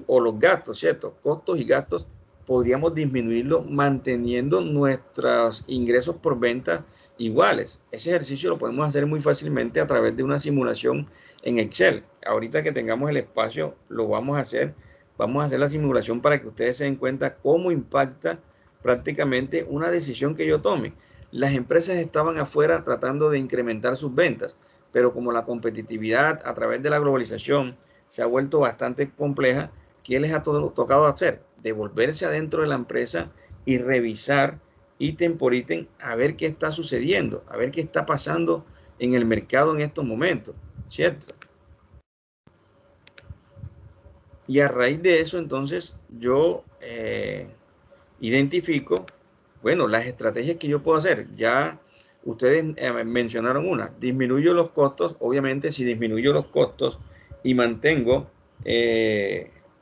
o los gastos, ¿cierto? Costos y gastos podríamos disminuirlo manteniendo nuestros ingresos por venta iguales. Ese ejercicio lo podemos hacer muy fácilmente a través de una simulación en Excel. Ahorita que tengamos el espacio, lo vamos a hacer. Vamos a hacer la simulación para que ustedes se den cuenta cómo impacta prácticamente una decisión que yo tome. Las empresas estaban afuera tratando de incrementar sus ventas, pero como la competitividad a través de la globalización se ha vuelto bastante compleja, ¿qué les ha tocado hacer? Devolverse adentro de la empresa y revisar ítem por ítem a ver qué está sucediendo, a ver qué está pasando en el mercado en estos momentos, ¿cierto? Y a raíz de eso, entonces, yo identifico, bueno, las estrategias que yo puedo hacer. Ya ustedes mencionaron una, disminuyo los costos. Obviamente, si disminuyo los costos y mantengo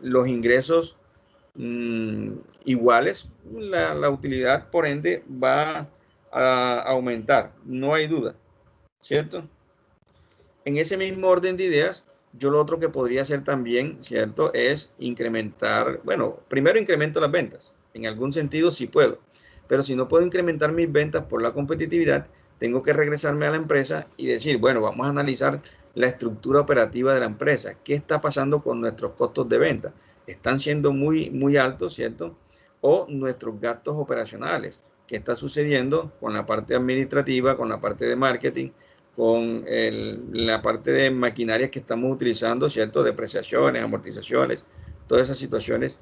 los ingresos iguales, la utilidad, por ende, va a aumentar, no hay duda, ¿cierto? En ese mismo orden de ideas, yo lo otro que podría hacer también, ¿cierto? Es incrementar, bueno, primero incremento las ventas. En algún sentido sí puedo, pero si no puedo incrementar mis ventas por la competitividad, tengo que regresarme a la empresa y decir, bueno, vamos a analizar la estructura operativa de la empresa. ¿Qué está pasando con nuestros costos de venta? ¿Están siendo muy altos, cierto? O nuestros gastos operacionales. ¿Qué está sucediendo con la parte administrativa, con la parte de marketing, con la parte de maquinarias que estamos utilizando, ¿cierto? Depreciaciones, amortizaciones, todas esas situaciones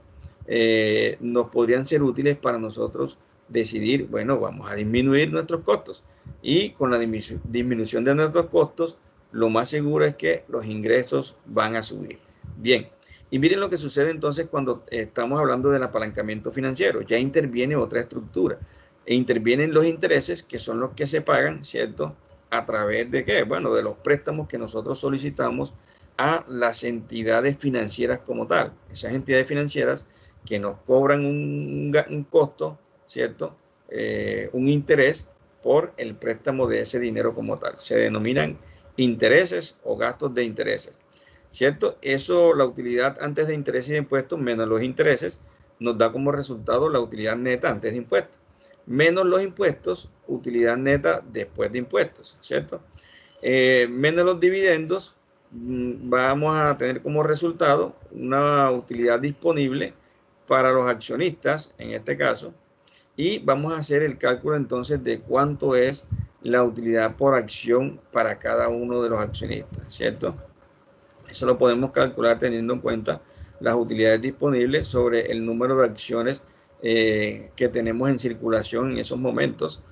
nos podrían ser útiles para nosotros decidir, bueno, vamos a disminuir nuestros costos. Y con la disminución de nuestros costos, lo más seguro es que los ingresos van a subir. Bien, y miren lo que sucede entonces cuando estamos hablando del apalancamiento financiero. Ya interviene otra estructura. E intervienen los intereses, que son los que se pagan, ¿cierto? ¿A través de qué? Bueno, de los préstamos que nosotros solicitamos a las entidades financieras como tal. Esas entidades financieras que nos cobran un costo, ¿cierto? Un interés por el préstamo de ese dinero como tal. Se denominan intereses o gastos de intereses, ¿cierto? Eso, la utilidad antes de intereses y de impuestos menos los intereses, nos da como resultado la utilidad neta antes de impuestos, menos los impuestos, utilidad neta después de impuestos, ¿cierto? Menos los dividendos, vamos a tener como resultado una utilidad disponible para los accionistas, en este caso, y vamos a hacer el cálculo entonces de cuánto es la utilidad por acción para cada uno de los accionistas, ¿cierto? Eso lo podemos calcular teniendo en cuenta las utilidades disponibles sobre el número de acciones que tenemos en circulación en esos momentos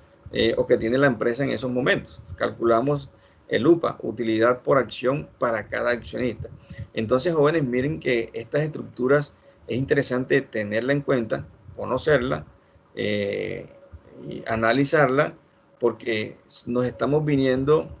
o que tiene la empresa en esos momentos. Calculamos el UPA, utilidad por acción para cada accionista. Entonces, jóvenes, miren que estas estructuras es interesante tenerla en cuenta, conocerla y analizarla, porque nos estamos viniendo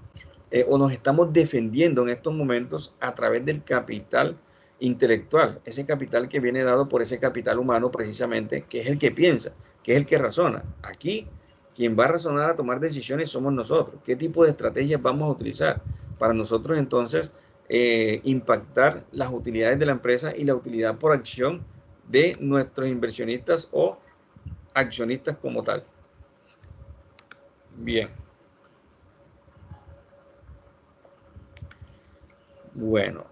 o nos estamos defendiendo en estos momentos a través del capital intelectual, ese capital que viene dado por ese capital humano precisamente, que es el que piensa, que es el que razona. Aquí, quien va a razonar a tomar decisiones somos nosotros. ¿Qué tipo de estrategias vamos a utilizar para nosotros entonces impactar las utilidades de la empresa y la utilidad por acción de nuestros inversionistas o accionistas como tal? Bien. Bueno.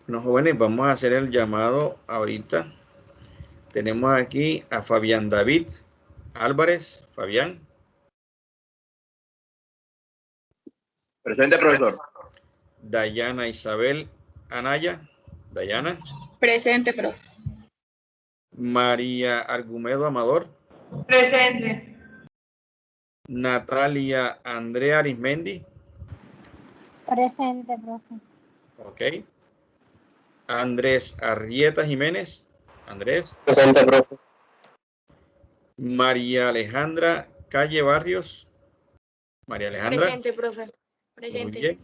Bueno, jóvenes, vamos a hacer el llamado ahorita. Tenemos aquí a Fabián David Álvarez. Fabián. Presente, profesor. Dayana Isabel Anaya. Dayana. Presente, profe. María Argumedo Amador. Presente. Natalia Andrea Arismendi. Presente, profe. Ok. Andrés Arrieta Jiménez. Andrés. Presente, profe. María Alejandra Calle Barrios. María Alejandra. Presente, profe. Muy Presente. bien.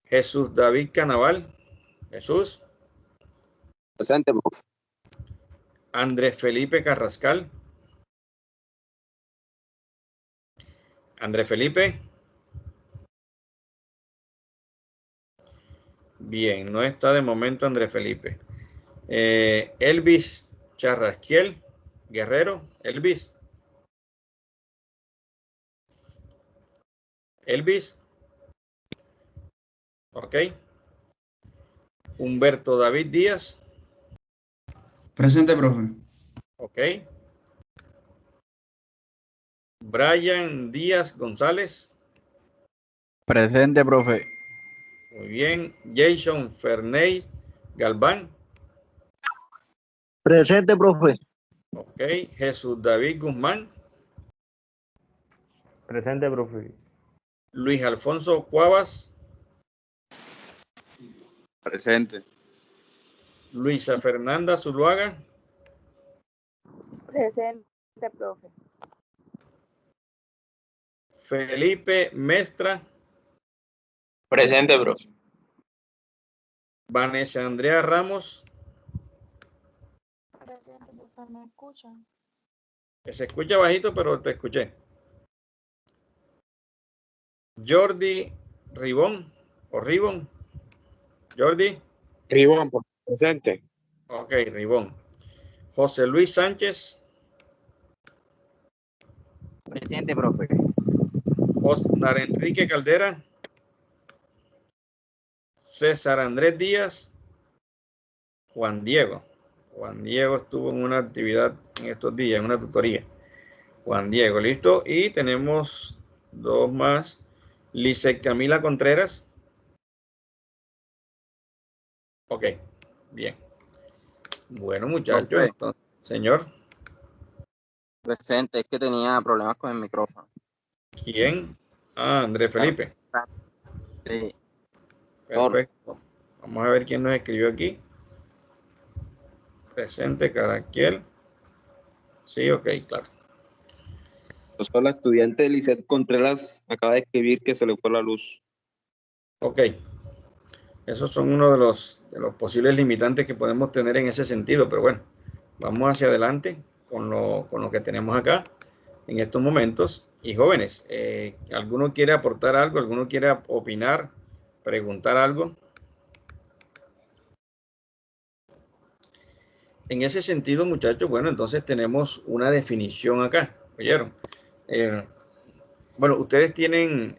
Jesús David Canaval. Jesús. Presente, profe. Andrés Felipe Carrascal. Andrés Felipe. Bien, no está de momento Andrés Felipe. Elvis Charrasquiel Guerrero. Elvis. Elvis. Ok. Humberto David Díaz. Presente, profe. Ok. Brian Díaz González. Presente, profe. Muy bien. Jason Ferney Galván. Presente, profe. Ok. Jesús David Guzmán. Presente, profe. Luis Alfonso Cuavas. Presente. Luisa Fernanda Zuluaga. Presente, profe. Felipe Mestra. Presente, profe. Vanessa Andrea Ramos. Presente, profe. ¿Me escuchan? Se escucha bajito, pero te escuché. Jordi Ribón o Ribón. Jordi. Ribón, presente. Ok, Ribón. José Luis Sánchez. Presente, profe. Osnar Enrique Caldera. César Andrés Díaz. Juan Diego. Juan Diego estuvo en una actividad en estos días, en una tutoría. Juan Diego, listo. Y tenemos dos más. Lice Camila Contreras. Ok, bien. Bueno, muchachos, Profe. entonces, señor. Presente, es que tenía problemas con el micrófono. ¿Quién? Ah, Andrés Felipe. Sí. Perfecto. Vamos a ver quién nos escribió aquí. Presente, Caraquiel. Sí, ok, claro. La estudiante Lisette Contreras acaba de escribir que se le fue la luz. Ok. Esos son uno de los posibles limitantes que podemos tener en ese sentido, pero bueno, vamos hacia adelante con lo que tenemos acá en estos momentos. Y jóvenes, ¿alguno quiere aportar algo? ¿Alguno quiere opinar? ¿Preguntar algo? En ese sentido, muchachos, bueno, entonces tenemos una definición acá, ¿oyeron? Bueno, ustedes tienen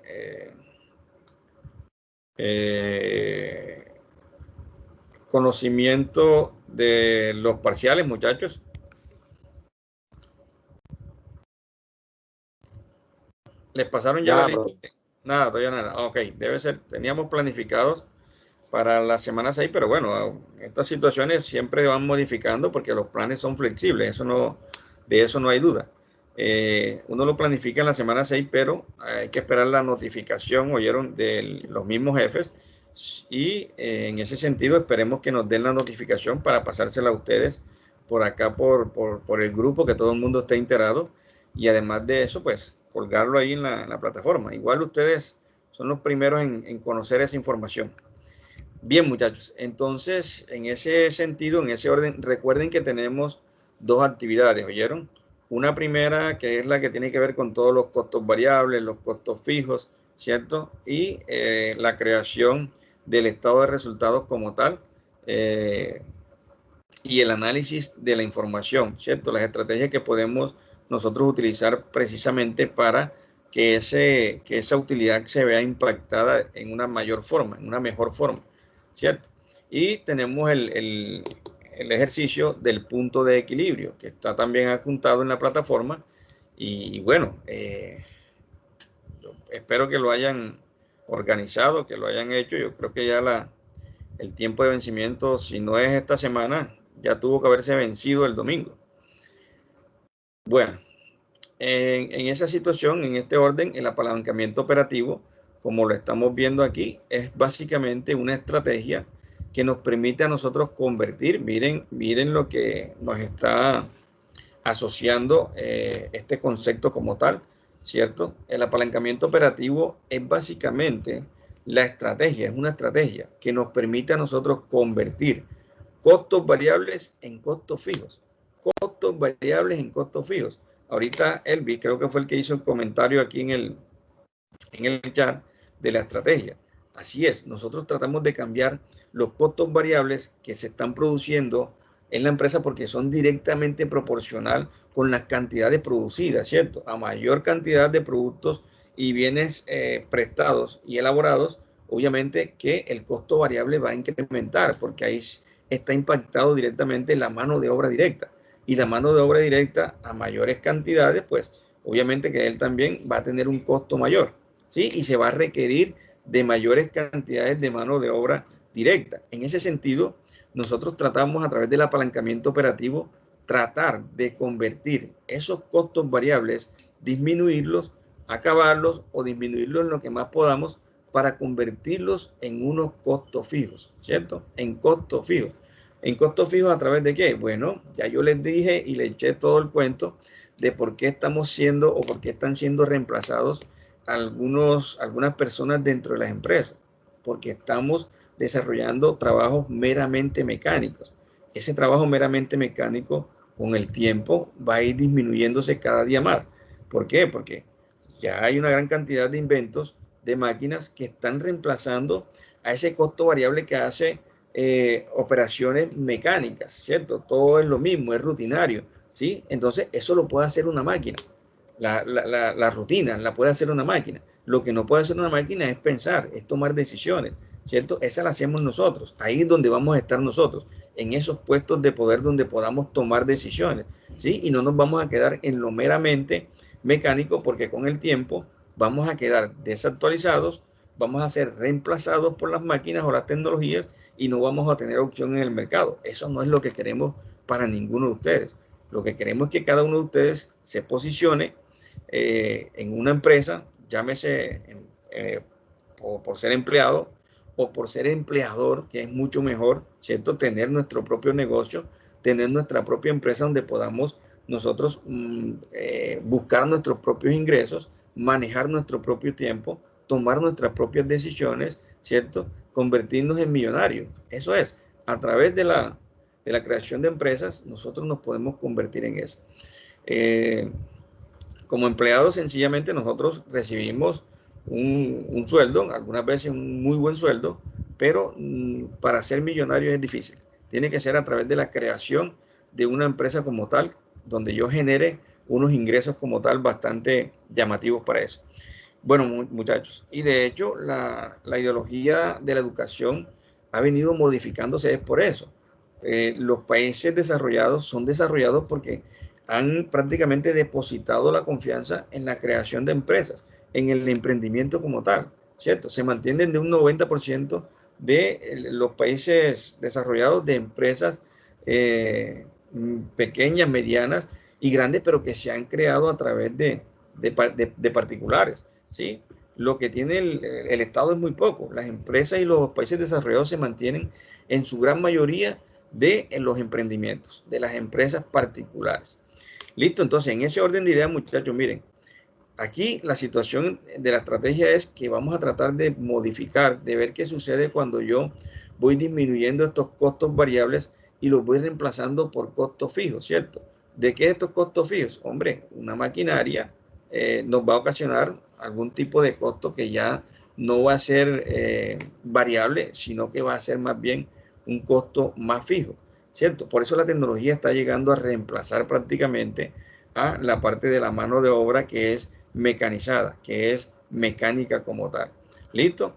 conocimiento de los parciales, muchachos. ¿Les pasaron ya la lista? Nada, todavía nada. Ok, debe ser, teníamos planificados para la semana 6, pero bueno, estas situaciones siempre van modificando porque los planes son flexibles, de eso no hay duda. Uno lo planifica en la semana 6, pero hay que esperar la notificación, oyeron, de los mismos jefes, y en ese sentido esperemos que nos den la notificación para pasársela a ustedes por acá, por el grupo, que todo el mundo esté enterado, y además de eso, pues colgarlo ahí en la plataforma. Igual ustedes son los primeros en conocer esa información. Bien, muchachos, entonces, en ese sentido, en ese orden, recuerden que tenemos dos actividades, ¿oyeron? Una primera, que es la que tiene que ver con todos los costos variables, los costos fijos, ¿cierto? Y la creación del estado de resultados como tal, y el análisis de la información, ¿cierto? Las estrategias que podemos nosotros utilizar precisamente para que esa utilidad se vea impactada en una mayor forma, en una mejor forma, ¿cierto? Y tenemos el ejercicio del punto de equilibrio, que está también adjuntado en la plataforma. Y bueno, espero que lo hayan organizado, que lo hayan hecho. Yo creo que ya el tiempo de vencimiento, si no es esta semana, ya tuvo que haberse vencido el domingo. Bueno, en esa situación, en este orden, el apalancamiento operativo, como lo estamos viendo aquí, es básicamente una estrategia que nos permite a nosotros convertir. Miren lo que nos está asociando este concepto como tal, ¿cierto? El apalancamiento operativo es básicamente la estrategia, es una estrategia que nos permite a nosotros convertir costos variables en costos fijos. Costos variables en costos fijos. Ahorita Elvis creo que fue el que hizo el comentario aquí en el chat de la estrategia. Así es, nosotros tratamos de cambiar los costos variables que se están produciendo en la empresa porque son directamente proporcional con las cantidades producidas, ¿cierto? A mayor cantidad de productos y bienes prestados y elaborados, obviamente que el costo variable va a incrementar porque ahí está impactado directamente la mano de obra directa. Y la mano de obra directa a mayores cantidades, pues obviamente que él también va a tener un costo mayor, ¿sí? Y se va a requerir de mayores cantidades de mano de obra directa. En ese sentido, nosotros tratamos a través del apalancamiento operativo, tratar de convertir esos costos variables, disminuirlos, acabarlos o disminuirlos en lo que más podamos para convertirlos en unos costos fijos, ¿cierto? En costos fijos. ¿En costos fijos a través de qué? Bueno, ya yo les dije y les eché todo el cuento de por qué estamos siendo o por qué están siendo reemplazados algunas personas dentro de las empresas. Porque estamos desarrollando trabajos meramente mecánicos. Ese trabajo meramente mecánico con el tiempo va a ir disminuyéndose cada día más. ¿Por qué? Porque ya hay una gran cantidad de inventos de máquinas que están reemplazando a ese costo variable que hace operaciones mecánicas, ¿cierto? Todo es lo mismo, es rutinario, ¿sí? Entonces, eso lo puede hacer una máquina. La rutina la puede hacer una máquina. Lo que no puede hacer una máquina es pensar, es tomar decisiones, ¿cierto? Esa la hacemos nosotros. Ahí es donde vamos a estar nosotros, en esos puestos de poder donde podamos tomar decisiones, ¿sí? Y no nos vamos a quedar en lo meramente mecánico porque con el tiempo vamos a quedar desactualizados, vamos a ser reemplazados por las máquinas o las tecnologías y no vamos a tener opción en el mercado. Eso no es lo que queremos para ninguno de ustedes. Lo que queremos es que cada uno de ustedes se posicione en una empresa, llámese por ser empleado o por ser empleador, que es mucho mejor, ¿cierto? Tener nuestro propio negocio, tener nuestra propia empresa donde podamos nosotros buscar nuestros propios ingresos, manejar nuestro propio tiempo, tomar nuestras propias decisiones, ¿cierto? Convertirnos en millonarios. Eso es, a través de la creación de empresas, nosotros nos podemos convertir en eso. Como empleados, sencillamente nosotros recibimos un sueldo, algunas veces un muy buen sueldo, pero para ser millonario es difícil. Tiene que ser a través de la creación de una empresa como tal, donde yo genere unos ingresos como tal bastante llamativos para eso. Bueno, muchachos, y de hecho la ideología de la educación ha venido modificándose por eso. Los países desarrollados son desarrollados porque han prácticamente depositado la confianza en la creación de empresas, en el emprendimiento como tal, ¿cierto? Se mantienen de un 90% de los países desarrollados de empresas pequeñas, medianas y grandes, pero que se han creado a través de particulares, ¿sí? Lo que tiene el Estado es muy poco. Las empresas y los países desarrollados se mantienen en su gran mayoría de los emprendimientos, de las empresas particulares. Listo, entonces en ese orden de ideas, muchachos, miren, aquí la situación de la estrategia es que vamos a tratar de modificar, de ver qué sucede cuando yo voy disminuyendo estos costos variables y los voy reemplazando por costos fijos, ¿cierto? ¿De qué estos costos fijos? Hombre, una maquinaria nos va a ocasionar algún tipo de costo que ya no va a ser variable, sino que va a ser más bien un costo más fijo, ¿cierto? Por eso la tecnología está llegando a reemplazar prácticamente a la parte de la mano de obra que es mecanizada, que es mecánica como tal. ¿Listo?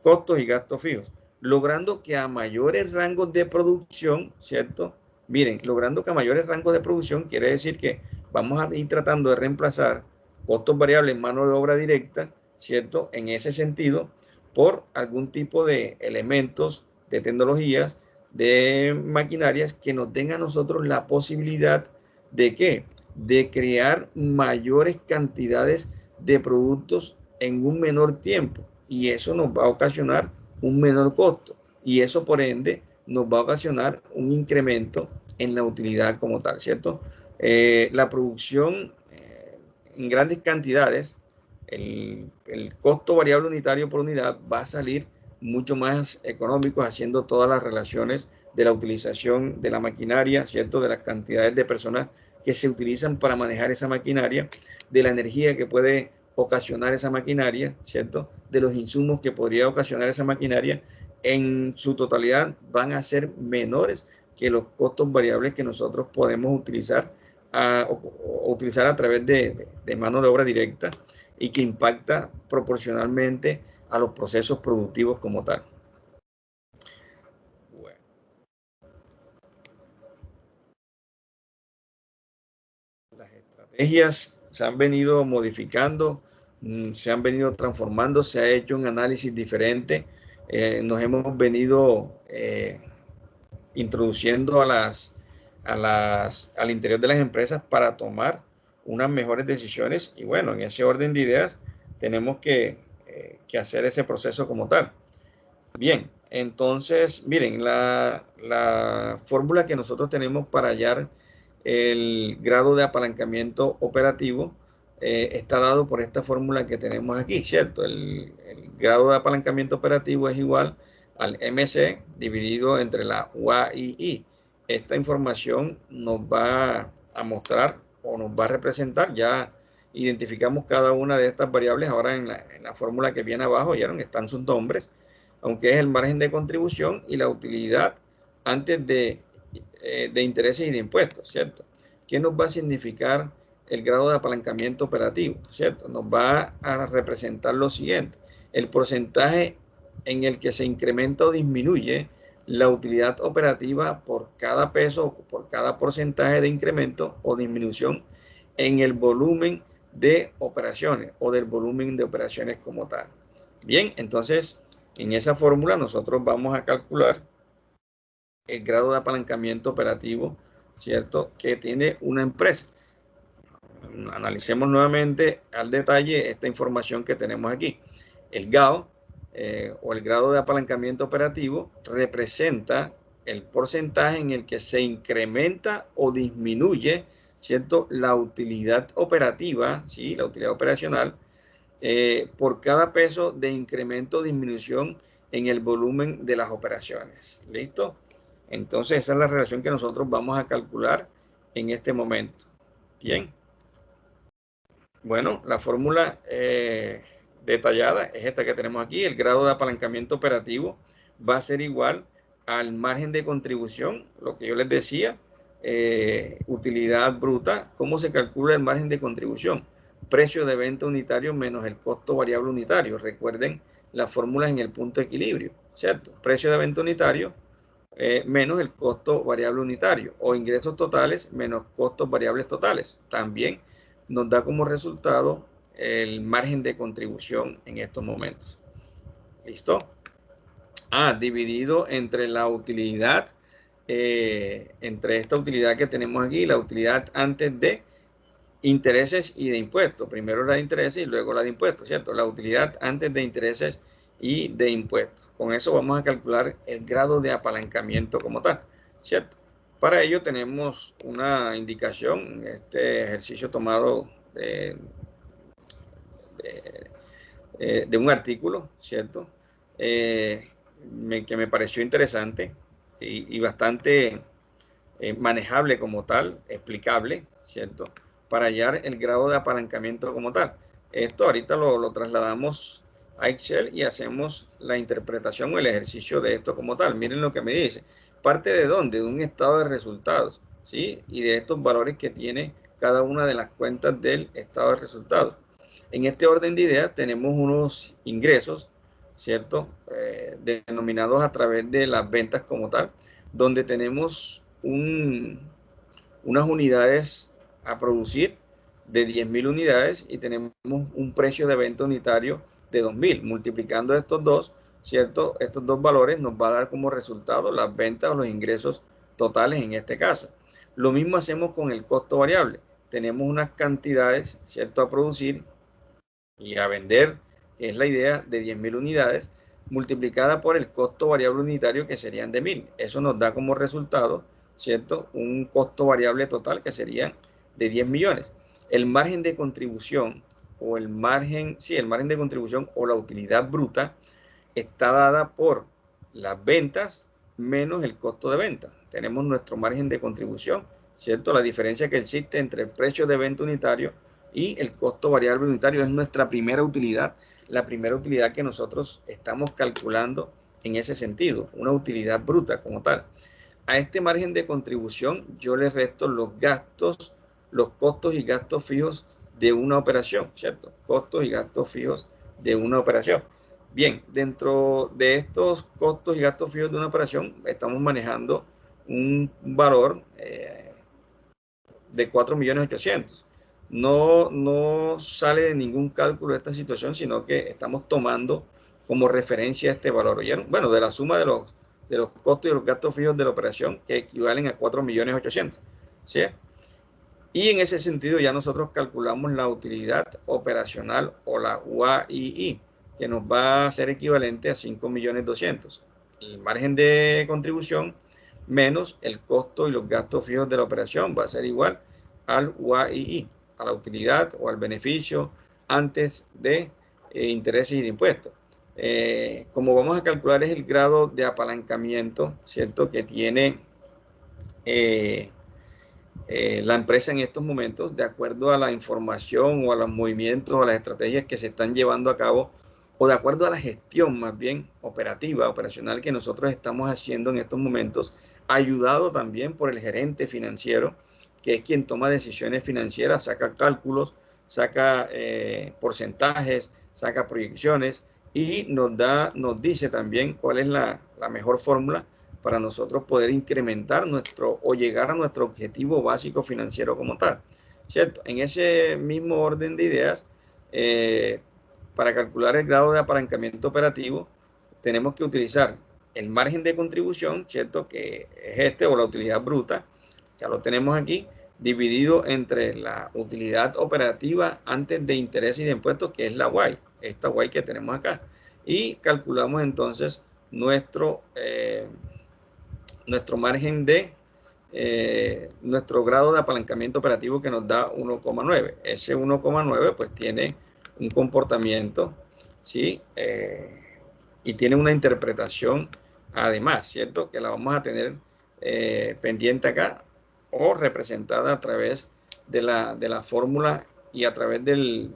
Costos y gastos fijos. Logrando que a mayores rangos de producción, ¿cierto? Miren, logrando que a mayores rangos de producción quiere decir que vamos a ir tratando de reemplazar costos variables en mano de obra directa, ¿cierto? En ese sentido, por algún tipo de elementos, de tecnologías, de maquinarias que nos den a nosotros la posibilidad de ¿qué? De crear mayores cantidades de productos en un menor tiempo. Y eso nos va a ocasionar un menor costo. Y eso, por ende, nos va a ocasionar un incremento en la utilidad como tal, ¿cierto? La producción en grandes cantidades, el costo variable unitario por unidad va a salir mucho más económico haciendo todas las relaciones de la utilización de la maquinaria, ¿cierto? De las cantidades de personas que se utilizan para manejar esa maquinaria, de la energía que puede ocasionar esa maquinaria, ¿cierto? De los insumos que podría ocasionar esa maquinaria, en su totalidad van a ser menores que los costos variables que nosotros podemos utilizar a través de mano de obra directa y que impacta proporcionalmente a los procesos productivos como tal. Bueno. Las estrategias se han venido modificando, se han venido transformando, se ha hecho un análisis diferente, nos hemos venido introduciendo al interior de las empresas para tomar unas mejores decisiones y bueno, en ese orden de ideas tenemos que hacer ese proceso como tal. Bien, entonces, miren, la fórmula que nosotros tenemos para hallar el grado de apalancamiento operativo está dado por esta fórmula que tenemos aquí, ¿cierto? El grado de apalancamiento operativo es igual al MC dividido entre la UA y I. Esta información nos va a mostrar o nos va a representar, ya identificamos cada una de estas variables ahora en la fórmula que viene abajo, ya están sus nombres, aunque es el margen de contribución y la utilidad antes de intereses y de impuestos, ¿cierto? ¿Qué nos va a significar el grado de apalancamiento operativo, ¿cierto? Nos va a representar lo siguiente: el porcentaje en el que se incrementa o disminuye la utilidad operativa por cada peso o por cada porcentaje de incremento o disminución en el volumen de operaciones o del volumen de operaciones como tal. Bien, entonces en esa fórmula nosotros vamos a calcular el grado de apalancamiento operativo, ¿cierto?, que tiene una empresa. Analicemos nuevamente al detalle esta información que tenemos aquí. El GAO o el grado de apalancamiento operativo representa el porcentaje en el que se incrementa o disminuye, ¿cierto?, la utilidad operativa, ¿sí?, la utilidad operacional, por cada peso de incremento o disminución en el volumen de las operaciones. ¿Listo? Entonces esa es la relación que nosotros vamos a calcular en este momento. Bien. Bueno, la fórmula detallada es esta que tenemos aquí. El grado de apalancamiento operativo va a ser igual al margen de contribución, lo que yo les decía, utilidad bruta. ¿Cómo se calcula el margen de contribución? Precio de venta unitario menos el costo variable unitario. Recuerden las fórmulas en el punto de equilibrio, ¿cierto? Precio de venta unitario menos el costo variable unitario, o ingresos totales menos costos variables totales. También nos da como resultado el margen de contribución en estos momentos. ¿Listo? Dividido entre la utilidad, entre esta utilidad que tenemos aquí, la utilidad antes de intereses y de impuestos. Primero la de intereses y luego la de impuestos, ¿cierto? La utilidad antes de intereses y de impuestos. Con eso vamos a calcular el grado de apalancamiento como tal, ¿cierto? Para ello tenemos una indicación, este ejercicio tomado de un artículo, ¿cierto? Que me pareció interesante y bastante manejable como tal, explicable, ¿cierto?, para hallar el grado de apalancamiento como tal. Esto ahorita lo trasladamos a Excel y hacemos la interpretación o el ejercicio de esto como tal. Miren lo que me dice. ¿Parte de dónde? De un estado de resultados, ¿sí? Y de estos valores que tiene cada una de las cuentas del estado de resultados. En este orden de ideas tenemos unos ingresos, ¿cierto? Denominados a través de las ventas como tal, donde tenemos unas unidades a producir de 10.000 unidades y tenemos un precio de venta unitario de 2.000. Multiplicando estos dos, ¿cierto? Estos dos valores nos va a dar como resultado las ventas o los ingresos totales en este caso. Lo mismo hacemos con el costo variable. Tenemos unas cantidades, ¿cierto?, a producir y a vender, que es la idea de 10.000 unidades, multiplicada por el costo variable unitario, que serían de 1.000. Eso nos da como resultado, ¿cierto?, un costo variable total que sería de 10 millones. El margen de contribución o el margen de contribución o la utilidad bruta está dada por las ventas menos el costo de venta. Tenemos nuestro margen de contribución, ¿cierto? La diferencia que existe entre el precio de venta unitario y el costo variable unitario es nuestra primera utilidad, la primera utilidad que nosotros estamos calculando en ese sentido, una utilidad bruta como tal. A este margen de contribución yo le resto los gastos, los costos y gastos fijos de una operación, ¿cierto? Costos y gastos fijos de una operación. Bien, dentro de estos costos y gastos fijos de una operación estamos manejando un valor de 4.800.000. No sale de ningún cálculo esta situación, sino que estamos tomando como referencia este valor. ¿Oyeron? Bueno, de la suma de los costos y los gastos fijos de la operación, que equivalen a 4.800.000. ¿Sí? Y en ese sentido ya nosotros calculamos la utilidad operacional o la UAII, que nos va a ser equivalente a 5.200.000. El margen de contribución menos el costo y los gastos fijos de la operación va a ser igual al UAII, a la utilidad o al beneficio antes de intereses y de impuestos. Como vamos a calcular es el grado de apalancamiento, ¿cierto?, que tiene la empresa en estos momentos, de acuerdo a la información o a los movimientos o a las estrategias que se están llevando a cabo, o de acuerdo a la gestión más bien operacional que nosotros estamos haciendo en estos momentos, ayudado también por el gerente financiero, que es quien toma decisiones financieras, saca cálculos, saca porcentajes, saca proyecciones y nos dice también cuál es la mejor fórmula para nosotros poder incrementar o llegar a nuestro objetivo básico financiero como tal, ¿cierto? En ese mismo orden de ideas, para calcular el grado de apalancamiento operativo, tenemos que utilizar el margen de contribución, ¿cierto?, que es o la utilidad bruta, ya lo tenemos aquí, dividido entre la utilidad operativa antes de interés y de impuestos, que es la UAI, esta UAI que tenemos acá, y calculamos entonces nuestro margen de nuestro grado de apalancamiento operativo, que nos da 1,9. Ese 1,9 pues tiene un comportamiento, ¿sí? Y tiene una interpretación además, ¿cierto?, que la vamos a tener pendiente acá o representada a través de la fórmula y a través del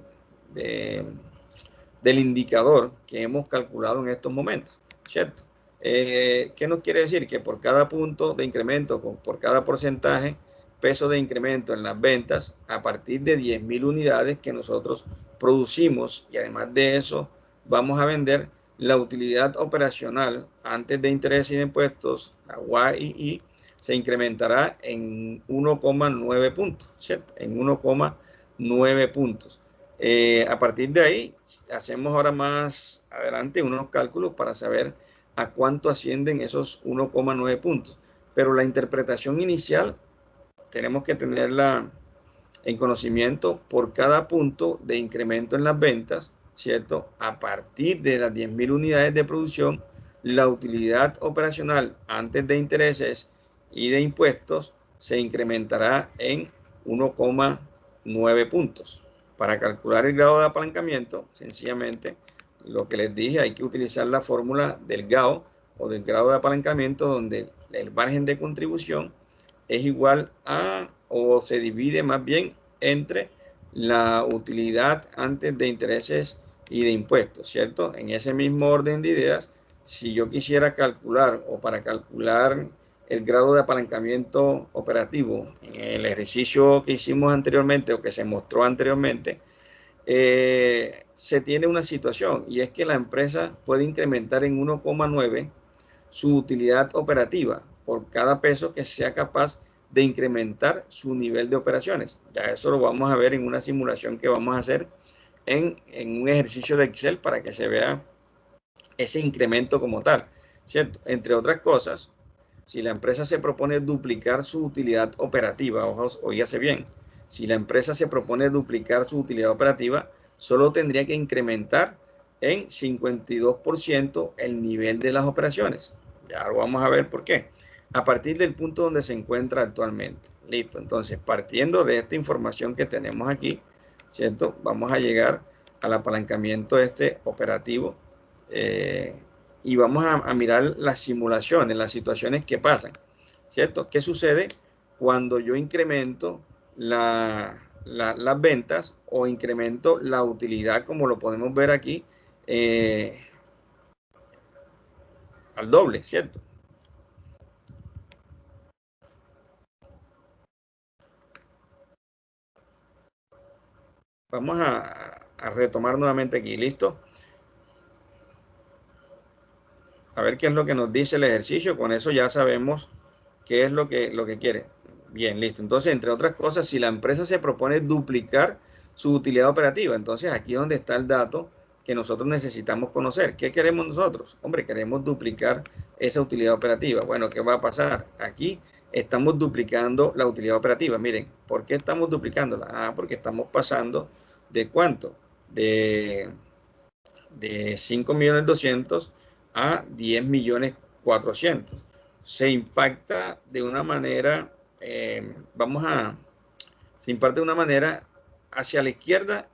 indicador que hemos calculado en estos momentos, ¿cierto? ¿Qué nos quiere decir? Que por cada punto de incremento, por cada porcentaje, peso de incremento en las ventas, a partir de 10.000 unidades que nosotros producimos, y además de eso vamos a vender, la utilidad operacional antes de intereses y de impuestos, la UAII, se incrementará en 1,9 puntos, ¿cierto? En 1,9 puntos. A partir de ahí, hacemos ahora más adelante unos cálculos para saber a cuánto ascienden esos 1,9 puntos. Pero la interpretación inicial tenemos que tenerla en conocimiento por cada punto de incremento en las ventas, ¿cierto? A partir de las 10.000 unidades de producción, la utilidad operacional antes de intereses y de impuestos se incrementará en 1,9 puntos. Para calcular el grado de apalancamiento, sencillamente, lo que les dije, hay que utilizar la fórmula del GAO o del grado de apalancamiento, donde el margen de contribución es igual a, o se divide más bien entre la utilidad antes de intereses y de impuestos, ¿cierto? En ese mismo orden de ideas, si yo quisiera calcular, o para calcular el grado de apalancamiento operativo. En el ejercicio que hicimos anteriormente o que se mostró anteriormente, se tiene una situación y es que la empresa puede incrementar en 1,9 su utilidad operativa por cada peso que sea capaz de incrementar su nivel de operaciones. Ya eso lo vamos a ver en una simulación que vamos a hacer en un ejercicio de Excel para que se vea ese incremento como tal, ¿cierto? Entre otras cosas, si la empresa se propone duplicar su utilidad operativa, oígase bien, si la empresa se propone duplicar su utilidad operativa, solo tendría que incrementar en 52% el nivel de las operaciones. Ya lo vamos a ver por qué. A partir del punto donde se encuentra actualmente. Listo. Entonces, partiendo de esta información que tenemos aquí, ¿cierto? Vamos a llegar al apalancamiento operativo y vamos a mirar las simulaciones, las situaciones que pasan, ¿cierto? ¿Qué sucede cuando yo incremento las ventas o incremento la utilidad, como lo podemos ver aquí, al doble, ¿cierto? Vamos a retomar nuevamente aquí, ¿listo? A ver qué es lo que nos dice el ejercicio. Con eso ya sabemos qué es lo que quiere. Bien, listo. Entonces, entre otras cosas, si la empresa se propone duplicar su utilidad operativa, entonces aquí es donde está el dato que nosotros necesitamos conocer. ¿Qué queremos nosotros? Hombre, queremos duplicar esa utilidad operativa. Bueno, ¿qué va a pasar? Aquí estamos duplicando la utilidad operativa. Miren, ¿por qué estamos duplicándola? Ah, porque estamos pasando de ¿cuánto? De 5.200.000 a 10.400.000. Se impacta de una manera, se imparte de una manera hacia la izquierda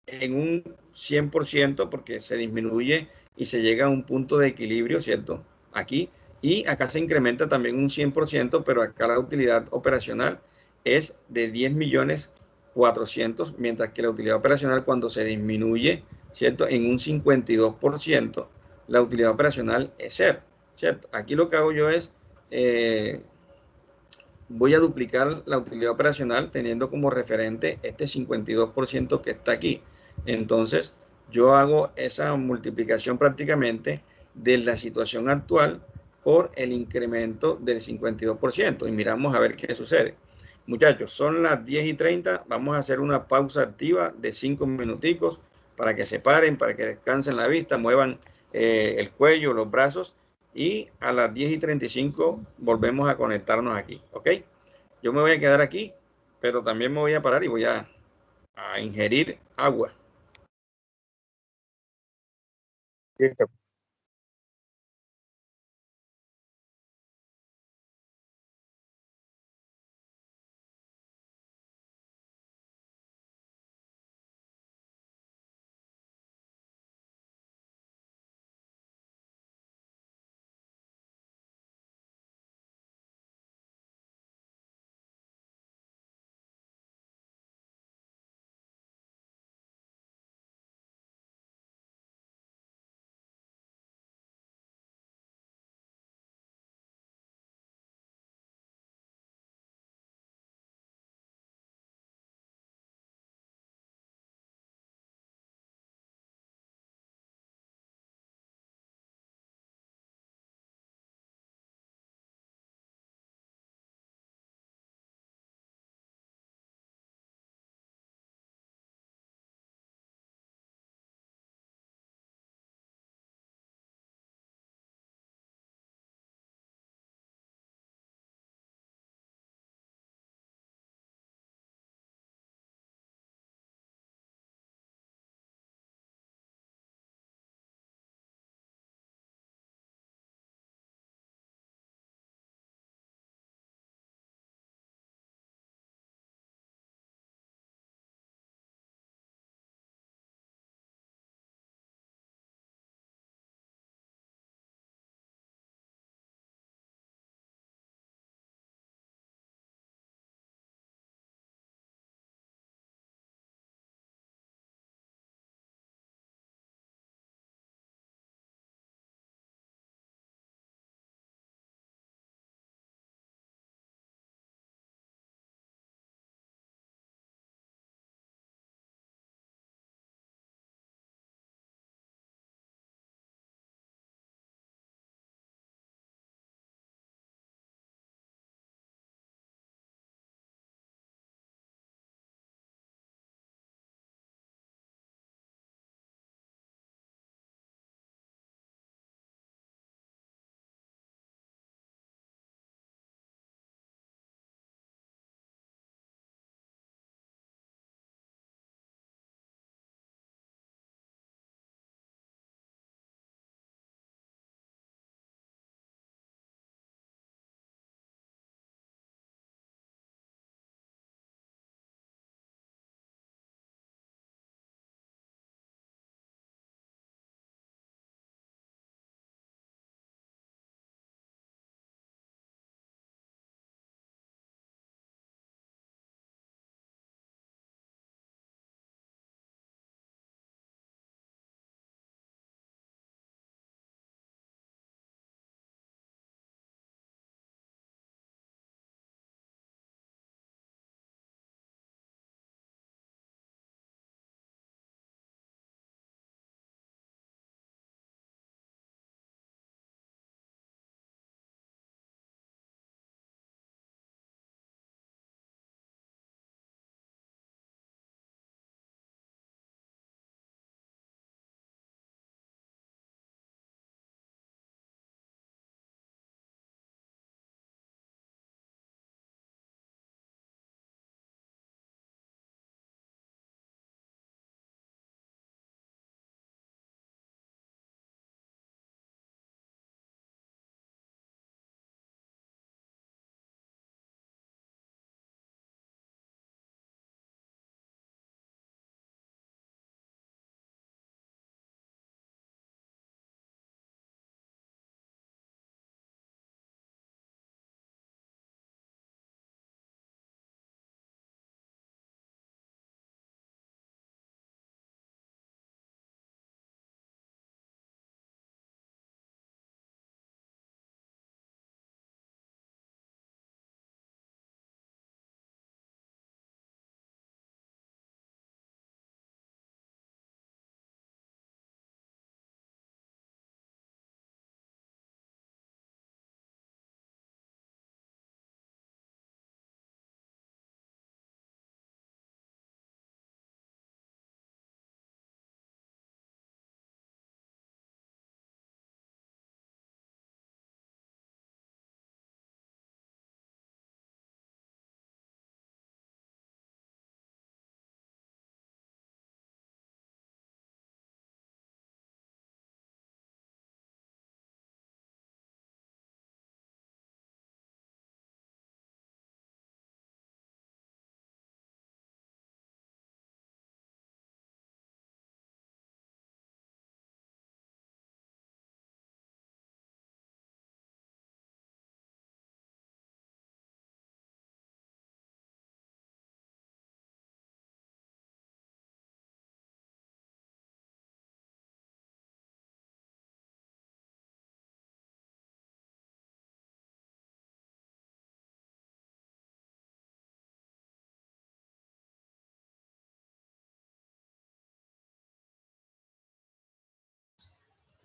en un 100% porque se disminuye y se llega a un punto de equilibrio, ¿cierto? Aquí. Y acá se incrementa también un 100%, pero acá la utilidad operacional es de 10.400.000, mientras que la utilidad operacional cuando se disminuye, ¿cierto? En un 52%, la utilidad operacional es cero, ¿cierto? Aquí lo que hago yo es, voy a duplicar la utilidad operacional teniendo como referente este 52% que está aquí. Entonces, yo hago esa multiplicación prácticamente de la situación actual por el incremento del 52% y miramos a ver qué sucede. Muchachos, son las 10:30, vamos a hacer una pausa activa de 5 minuticos para que se paren, para que descansen la vista, muevan el cuello, los brazos y a las 10:35 volvemos a conectarnos aquí, ¿ok? Yo me voy a quedar aquí, pero también me voy a parar y voy a ingerir agua. Listo.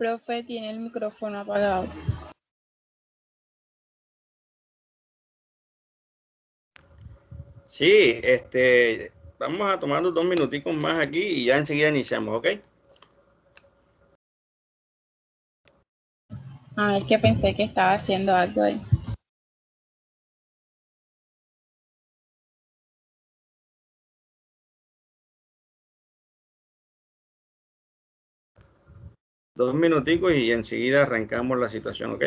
profe tiene el micrófono apagado. Sí, vamos a tomar 2 minuticos más aquí y ya enseguida iniciamos, ¿ok? Ah, es que pensé que estaba haciendo algo ahí. Dos minuticos y enseguida arrancamos la situación, ¿ok?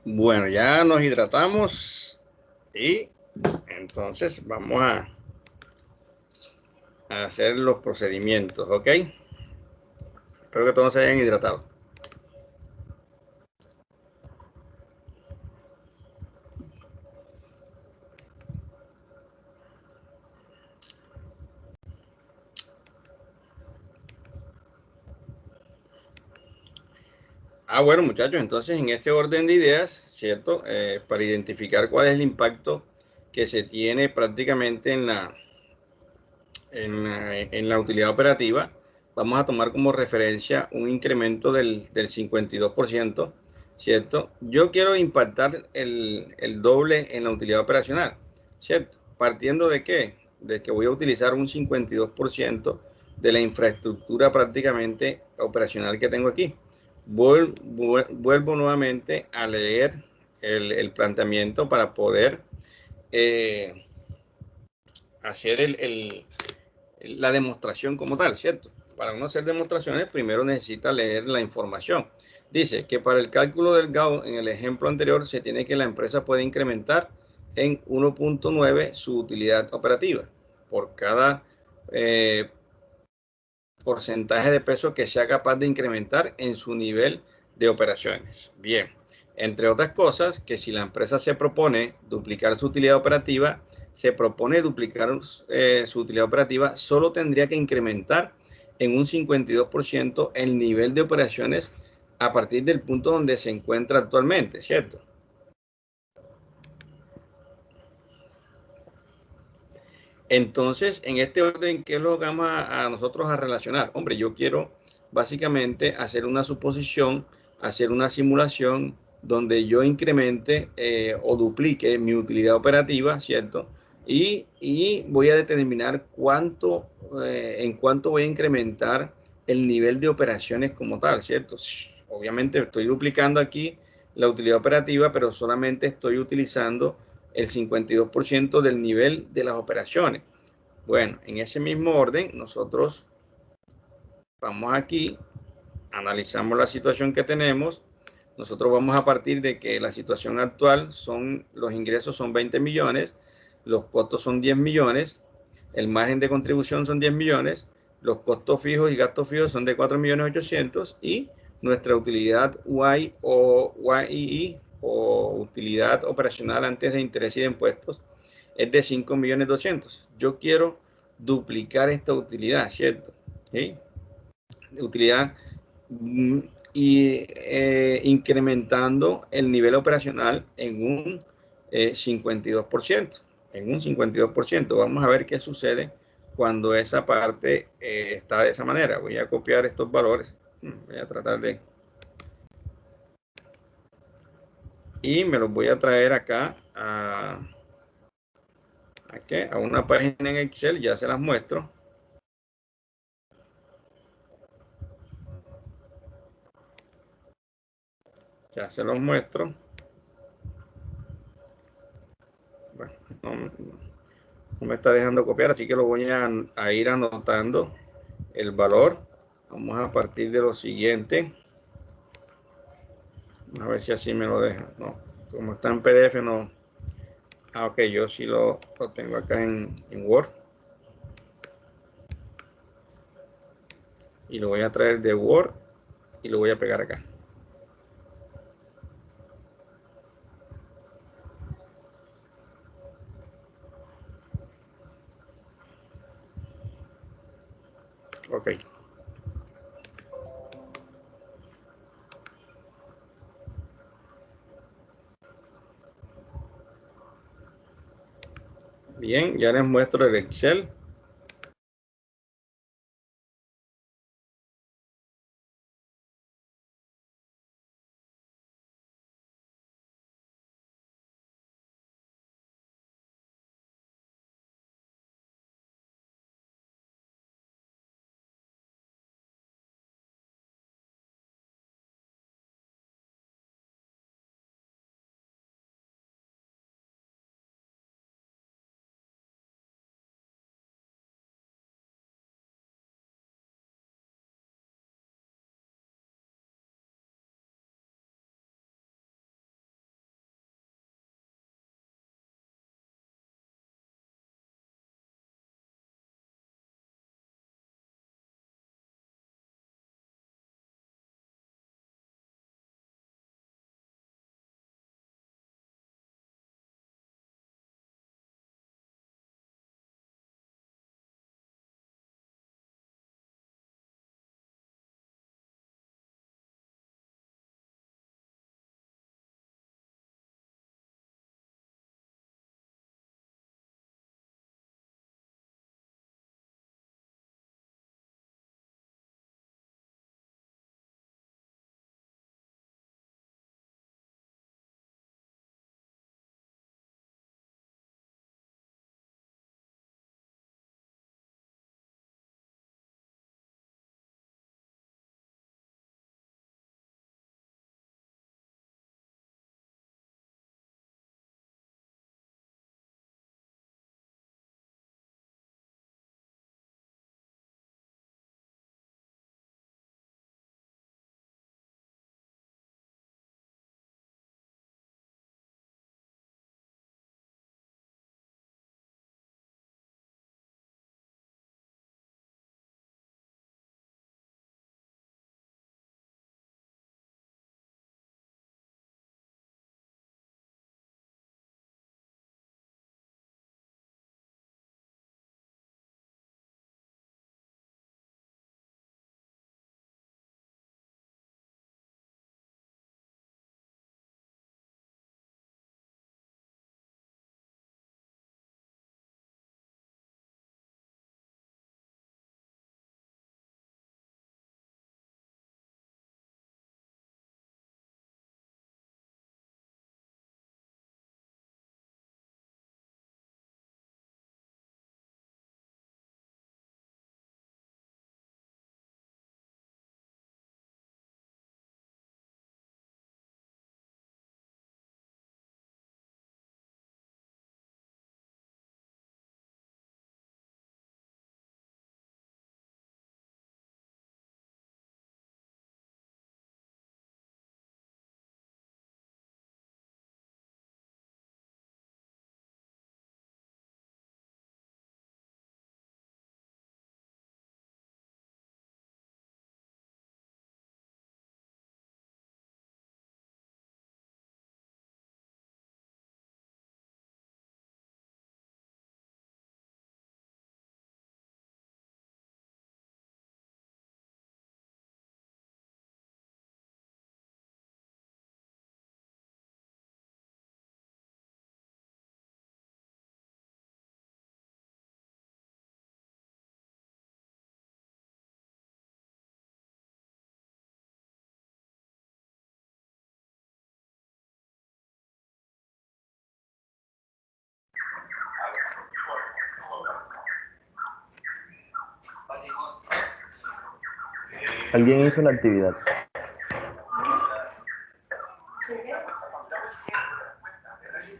Bueno, ya nos hidratamos y entonces vamos a hacer los procedimientos, ¿ok? Espero que todos se hayan hidratado. Bueno, muchachos, entonces en este orden de ideas, ¿cierto? Para identificar cuál es el impacto que se tiene prácticamente en la utilidad operativa, vamos a tomar como referencia un incremento del 52%, ¿cierto? Yo quiero impactar el doble en la utilidad operacional, ¿cierto? ¿Partiendo de qué? De que voy a utilizar un 52% de la infraestructura prácticamente operacional que tengo aquí. Vuelvo nuevamente a leer el planteamiento para poder hacer la demostración como tal, ¿cierto? Para uno hacer demostraciones, primero necesita leer la información. Dice que para el cálculo del Gauss, en el ejemplo anterior, se tiene que la empresa puede incrementar en 1.9 su utilidad operativa por cada porcentaje de peso que sea capaz de incrementar en su nivel de operaciones. Bien, entre otras cosas, que si la empresa se propone duplicar su utilidad operativa, se propone duplicar su utilidad operativa, solo tendría que incrementar en un 52% el nivel de operaciones a partir del punto donde se encuentra actualmente, ¿cierto? Entonces, en este orden, ¿qué es lo que vamos a nosotros a relacionar? Hombre, yo quiero básicamente hacer una suposición, hacer una simulación donde yo incremente o duplique mi utilidad operativa, ¿cierto? Y voy a determinar en cuánto voy a incrementar el nivel de operaciones como tal, ¿cierto? Obviamente estoy duplicando aquí la utilidad operativa, pero solamente estoy utilizando el 52% del nivel de las operaciones. Bueno, en ese mismo orden, nosotros vamos aquí, analizamos la situación que tenemos. Nosotros vamos a partir de que la situación actual son, los ingresos son 20 millones, los costos son 10 millones, el margen de contribución son 10 millones, los costos fijos y gastos fijos son de 4 millones 800 y nuestra utilidad UI o YII o utilidad operacional antes de interés y de impuestos es de 5 millones 200. Yo quiero duplicar esta utilidad, ¿cierto? ¿Sí? Utilidad y incrementando el nivel operacional en un 52%. En un 52%. Vamos a ver qué sucede cuando esa parte está de esa manera. Voy a copiar estos valores. Voy a tratar de... Y me los voy a traer acá a una página en Excel. Ya se las muestro. Ya se los muestro. Bueno, no me está dejando copiar, así que lo voy a ir anotando el valor. Vamos a partir de lo siguiente. A ver si así me lo deja. No, como está en PDF no. Ah, ok, yo sí lo tengo acá en Word. Y lo voy a traer de Word y lo voy a pegar acá. Ok. Bien, ya les muestro el Excel. ¿Alguien hizo la actividad?